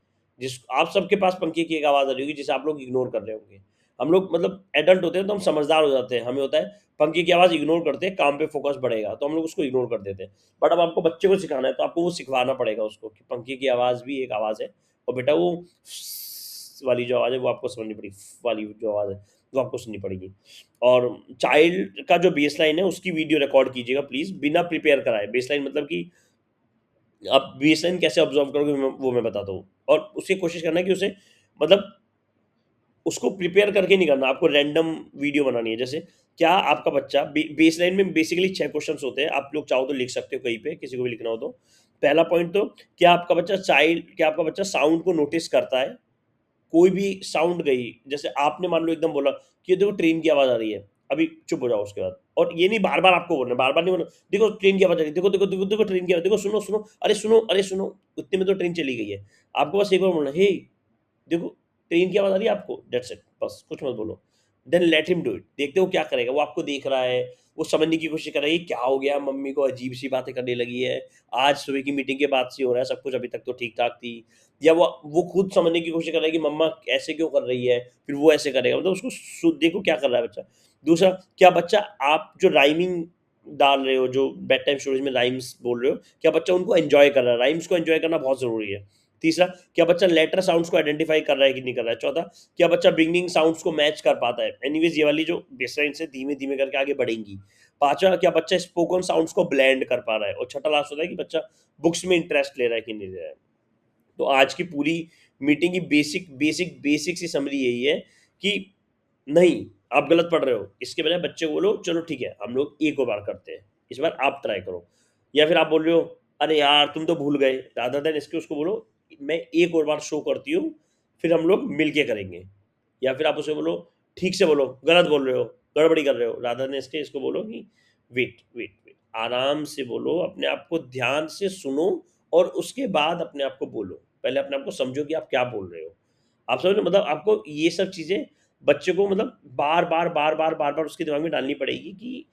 आप सबके पास पंखे की एक आवाज़ आ रही होगी जिसे आप लोग इग्नोर कर रहे होंगे। हम लोग मतलब एडल्ट होते हैं तो हम समझदार हो जाते हैं, हमें होता है पंखे की आवाज़ इग्नोर करते हैं, काम पे फ़ोकस बढ़ेगा, तो हम लोग उसको इग्नोर कर देते हैं। बट अब आपको बच्चे को सिखाना है तो आपको वो सिखवाना पड़ेगा उसको, कि पंखे की आवाज़ भी एक आवाज़ है, और बेटा वो वाली जो आवाज़ है वो आपको समझनी पड़ेगी, वाली जो आवाज़ है वो आपको सुननी पड़ेगी। और चाइल्ड का जो बेसलाइन है उसकी वीडियो रिकॉर्ड कीजिएगा प्लीज़, बिना प्रिपेयर कराए। बेसलाइन मतलब कि आप बेसलाइन कैसे ऑब्जर्व करोगे वो मैं बताता हूँ। और उसे कोशिश करना है कि उसे, मतलब उसको प्रिपेयर करके नहीं करना, आपको रैंडम वीडियो बनानी है। जैसे क्या आपका बच्चा, बेसलाइन में बेसिकली 6 क्वेश्चंस होते हैं, आप लोग चाहो तो लिख सकते हो कहीं पे, किसी को भी लिखना हो तो। पहला पॉइंट तो, क्या आपका बच्चा साउंड को नोटिस करता है? कोई भी साउंड गई, जैसे आपने मान लो एकदम बोला कि देखो ट्रेन की आवाज़ आ रही है, अभी चुप हो जाओ उसके बाद। और ये नहीं बार-बार आपको बोलना है, बार-बार नहीं बोलना, देखो ट्रेन की आवाज़ आ रही है, देखो, देखो, देखो, देखो ट्रेन की आवाज़, देखो सुनो, सुनो, अरे सुनो, अरे सुनो, इतने में तो ट्रेन चली गई है। आपको बस एक बार बोलना है, हे देखो ट्रेन की आवाज़ आ रही है आपको, दैट्स इट, बस कुछ मत बोलो। Then let him do it, देखते हो क्या करेगा। वो आपको देख रहा है, वो समझने की कोशिश कर रहा है, ये क्या हो गया, मम्मी को अजीब-सी बातें करने लगी है, आज सुबह की मीटिंग के बाद से हो रहा है, सब कुछ अभी तक तो ठीक-ठाक थी। या वो खुद समझने की कोशिश कर रहा है कि मम्मा ऐसे क्यों कर रही है, फिर वो ऐसे करेगा, मतलब उसको देखो क्या कर रहा है बच्चा। दूसरा, क्या बच्चा, आप जो राइमिंग डाल रहे हो, जो बेड टाइम स्टोरीज में राइम्स बोल रहे हो, क्या बच्चा उनको एंजॉय कर रहा है? राइम्स को एंजॉय करना बहुत ज़रूरी है। तीसरा, क्या बच्चा लेटर साउंड्स को आइडेंटिफाई कर रहा है कि नहीं कर रहा है? चौथा, क्या बच्चा बिगनिंग साउंड्स को मैच कर पाता है? एनीवेज ये वाली जो बेसलाइन से धीमे-धीमे करके आगे बढ़ेंगी। पाँचवा, क्या बच्चा स्पोकन साउंड्स को ब्लेंड कर पा रहा है? और छठा लास्ट होता है कि बच्चा बुक्स में इंटरेस्ट ले रहा है कि नहीं ले रहा है? तो आज की पूरी मीटिंग की बेसिक सी समरी यही है कि नहीं, आप गलत पढ़ रहे हो। इसके बजाय बच्चे को बोलो, चलो ठीक है, हम लोग एक और बार करते हैं। इस बार आप ट्राई करो। या फिर आप बोल रहे हो, अरे यार तुम तो भूल गए, रादर देन इसके उसको बोलो, मैं एक और बार शो करती हूँ, फिर हम लोग मिल के करेंगे। या फिर आप उसे बोलो, ठीक से बोलो, गलत बोल रहे हो, गड़बड़ी कर रहे हो। रादर देन इसके इसको बोलो कि वेट, वेट, वेट, आराम से बोलो, अपने आप को ध्यान से सुनो और उसके बाद अपने आप को बोलो। पहले अपने आप को समझो कि आप क्या बोल रहे हो। आप समझ रहे हो? मतलब आपको ये सब चीज़ें बच्चे को, मतलब बार-बार उसके दिमाग में डालनी पड़ेगी कि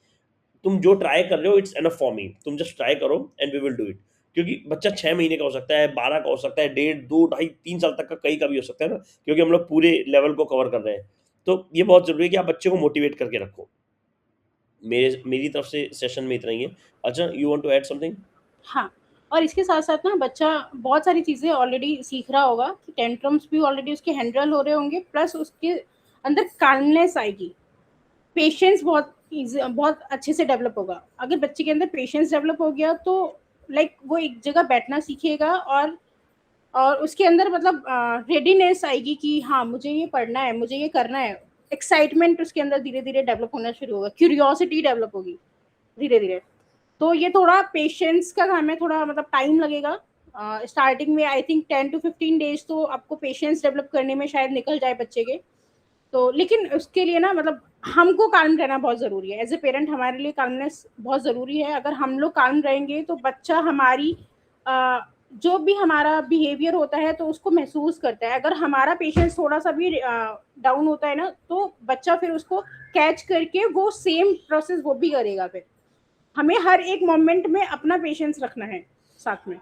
तुम जो ट्राई कर रहे हो इट्स इनफ फॉर मी। तुम जस्ट ट्राई करो and we will do it. क्योंकि बच्चा 6 महीने का हो सकता है, 12 का हो सकता है, डेढ़, 2, ढाई, 3 साल तक का कहीं का भी हो सकता है ना, क्योंकि हम लोग पूरे लेवल को कवर कर रहे हैं। तो ये बहुत ज़रूरी है कि आप बच्चे को मोटिवेट करके रखो। मेरी तरफ से सेशन में इतना ही है। अच्छा, you want to add something? हाँ, और इसके साथ-साथ ना बच्चा बहुत सारी चीज़ें ऑलरेडी सीख रहा होगा कि टेंट्रम्स भी ऑलरेडी उसके हैंडल हो रहे होंगे, प्लस उसके अंदर काल्मनेस आएगी। पेशेंस बहुत अच्छे से डेवलप होगा। अगर बच्चे के अंदर पेशेंस डेवलप हो गया तो लाइक वो एक जगह बैठना सीखेगा, और उसके अंदर मतलब रेडीनेस आएगी कि हाँ, मुझे ये पढ़ना है, मुझे ये करना है। एक्साइटमेंट उसके अंदर धीरे-धीरे डेवलप होना शुरू होगा, क्यूरियोसिटी डेवलप होगी धीरे-धीरे। तो ये थोड़ा पेशेंस का काम है, थोड़ा मतलब टाइम लगेगा। स्टार्टिंग में आई थिंक 10 टू 15 डेज तो आपको पेशेंस डेवलप करने में शायद निकल जाए बच्चे के। तो लेकिन उसके लिए ना मतलब हमको काल्म रहना बहुत ज़रूरी है। एज़ अ पेरेंट हमारे लिए काल्मनेस बहुत ज़रूरी है। अगर हम लोग काल्म रहेंगे तो बच्चा हमारी जो भी हमारा बिहेवियर होता है तो उसको महसूस करता है। अगर हमारा पेशेंस थोड़ा-सा भी डाउन होता है ना, तो बच्चा फिर उसको कैच करके वो सेम प्रोसेस वो भी करेगा फिर। हमें हर एक मोमेंट में अपना पेशेंस रखना है साथ में।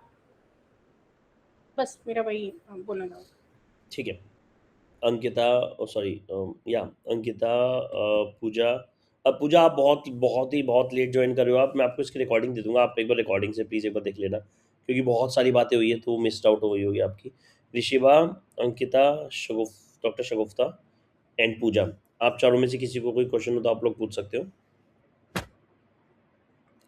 बस मेरा वही बोलना था। ठीक है। अंकिता, सॉरी, या अंकिता, पूजा, अब पूजा आप बहुत लेट ज्वाइन कर रहे हो। आप, मैं आपको इसकी रिकॉर्डिंग दे दूंगा, आप एक बार रिकॉर्डिंग से प्लीज़ एक बार देख लेना, क्योंकि बहुत सारी बातें हुई है तो वो मिस्ड आउट हो गई होगी आपकी। ऋषिभा, अंकिता, डॉक्टर शगुफ्ता एंड पूजा, आप चारों में से किसी को कोई क्वेश्चन हो तो आप लोग पूछ सकते हो।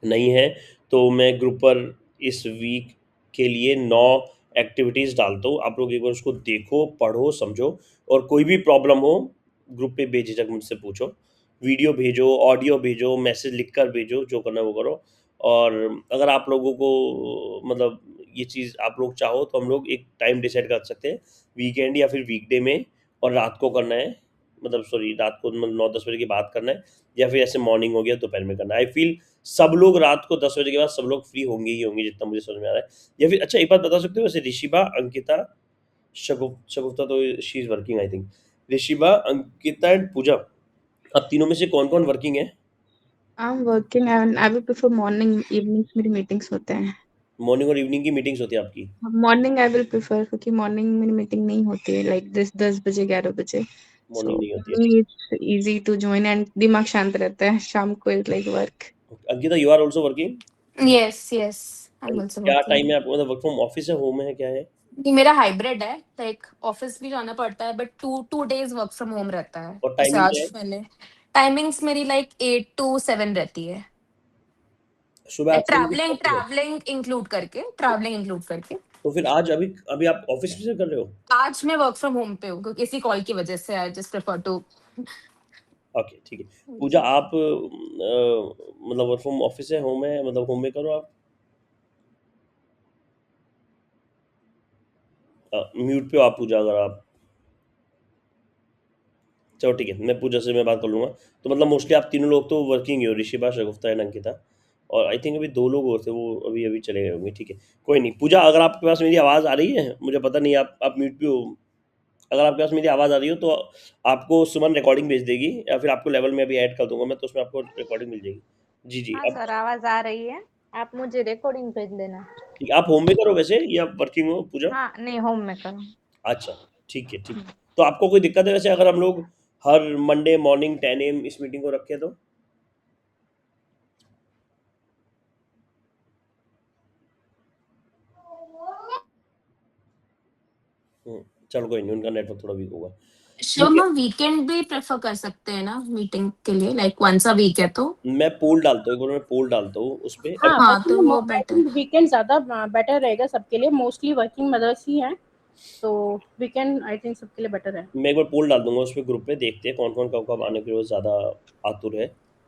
नहीं है तो मैं ग्रुप पर इस वीक के लिए 9 एक्टिविटीज़ डालता हूँ, आप लोग एक बार उसको देखो, पढ़ो, समझो, और कोई भी प्रॉब्लम हो ग्रुप पे बेझिझक मुझसे पूछो, वीडियो भेजो, ऑडियो भेजो, मैसेज लिख कर भेजो, जो करना है वो करो। और अगर आप लोगों को मतलब ये चीज़ आप लोग चाहो तो हम लोग एक टाइम डिसाइड कर सकते हैं, वीकेंड या फिर वीकडे में, और रात को करना है, मतलब सॉरी रात को मतलब 9-10 बजे के बाद करना है, या फिर ऐसे मॉर्निंग हो गया दोपहर में करना है। आई फील सब लोग रात को 10 बजे के बाद सब लोग फ्री होंगे ही होंगे, जितना मुझे समझ में आ रहा है। या फिर अच्छा एक बात बता सकते हो वैसे, ऋषिबा, अंकिता, शगुफ्ता तो she is working I think. Rishiba, Ankita and Pooja, अब तीनों में से कौन-कौन वर्किंग है? I'm working and I will prefer morning, evenings मेरी meetings होते हैं। मॉर्निंग और इवनिंग की मीटिंग्स होती है आपकी? मॉर्निंग आई विल प्रेफर, क्योंकि मॉर्निंग मेरी मीटिंग नहीं होती है लाइक 10 बजे 11 बजे। मॉर्निंग सो नहीं होती है, ठीक it's easy to join and दिमाग शांत रहता है। शाम को इज लाइक वर्क। है। Ankita, you are also working? yes, I'm also क्या working. टाइम है आपको, मतलब वर्क फ्रॉम ऑफिस है, होम है, क्या है? नहीं, मेरा हाइब्रिड है, लाइक ऑफिस भी जाना पड़ता है, but two days work from home रहता है। और जैसे टाइमिंग क्या आज है? मैंने टाइमिंग्स मेरी लाइक 8 to 7 रहती है, सुबह आप 7 बजे ट्रैवलिंग उठते हो? ट्रैवलिंग इंक्लूड करके। तो फिर आज अभी अभी आप ऑफिस से कर रहे हो? आज मैं वर्क फ्रॉम होम पे हूँ, क्योंकि इसी कॉल की वजह से I just prefer to. Okay, ठीक है। पूजा, आप मतलब वर्क फ्रॉम ऑफिस है, होम है, मतलब होम में करो आप? म्यूट पे हो आप पूजा, अगर आप, चलो ठीक है, मैं पूजा से मैं बात कर लूँगा। तो मतलब मोस्टली आप तीनों लोग तो वर्किंग ही हो, ऋषिभा, शगुफ्ता एंड अंकिता, और आई थिंक अभी 2 लोग और थे, वो अभी अभी चले गए होंगे, ठीक है। कोई नहीं। पूजा, अगर आपके पास मेरी आवाज़ आ रही है, मुझे पता नहीं, आप म्यूट पे हो, अगर आपके पास मेरी आवाज़ आ रही हो तो आपको सुमन रिकॉर्डिंग भेज देगी, या फिर आपको लेवल में अभी ऐड कर दूंगा मैं, तो उसमें आपको रिकॉर्डिंग मिल जाएगी। जी जी, हाँ अब सर, आवाज आ रही है। आप मुझे रिकॉर्डिंग भेज देना। ठीक है। आप होम मेकर हो वैसे या वर्किंग हो पूजा? हाँ, नहीं, होम में करो। अच्छा, ठीक है, ठीक है। तो आपको कोई दिक्कत है वैसे अगर हम लोग हर मंडे मॉर्निंग 10 AM इस मीटिंग को रखें तो? चलो कोई नहीं, उनका नेटवर्क थोड़ा वीक होगा। शुभम, ठीक है, हम वीकेंड भी प्रेफर कर सकते हैं ना मीटिंग के लिए, लाइक वंस अ वीक है तो। मैं पोल डालता हूँ, एक बार मैं पोल डालता हूँ उस पे। हाँ, हाँ, तो वर्किंग वो आई बेटर। थिंक वीकेंड ज्यादा बेटर रहेगा सबके लिए। मोस्टली वर्किंग मदर्स ही हैं, तो वीकेंड आई थिंक सबके लिए बेटर है। मैं एक बार पोल डाल दूंगा उस पे ग्रुप पे, देखते हैं कौन कौन कब कब आने के लिए ज़्यादा आतुर है,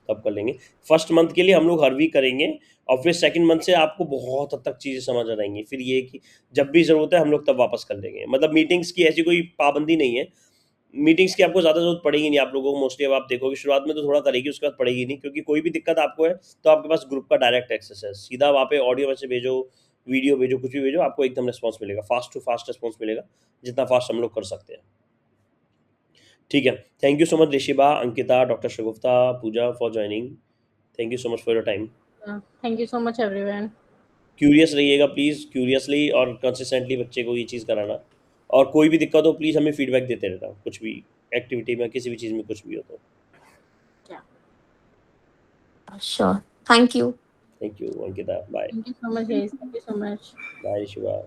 तब कर लेंगे। फर्स्ट मंथ के लिए हम लोग हर वीक करेंगे, और फिर सेकंड मंथ से आपको बहुत हद तक चीज़ें समझ आ जाएंगी, फिर ये कि जब भी ज़रूरत है हम लोग तब वापस कर लेंगे। मतलब मीटिंग्स की ऐसी कोई पाबंदी नहीं है, मीटिंग्स की आपको ज़्यादा ज़रूरत पड़ेगी नहीं आप लोगों को मोस्टली। अब आप देखोगे शुरुआत में तो थोड़ा करेगी, उसके बाद पड़ेगी नहीं, क्योंकि कोई भी दिक्कत आपको है तो आपके पास ग्रुप का डायरेक्ट एक्सेस है, सीधा वहाँ पे ऑडियो मैसेज भेजो, वीडियो भेजो, कुछ भी भेजो, आपको एकदम रिस्पॉन्स मिलेगा, फास्ट टू फास्ट रिस्पॉन्स मिलेगा, जितना फास्ट हम लोग कर सकते हैं। ठीक है, thank you so much Rishiba, Ankita, doctor Shagufta, Pooja for joining. Thank you so much for your time. Thank you so much everyone. Curious रहिएगा प्लीज़, क्यूरियसली और कंसिस्टेंटली बच्चे को ये चीज़ कराना, और कोई भी दिक्कत हो प्लीज़ हमें फीडबैक देते रहना, कुछ भी एक्टिविटी में, किसी भी चीज़ में कुछ भी हो तो। Sure, thank you. Thank you Ankita, bye. Thank you so much guys, thank you so much. Bye Shiva.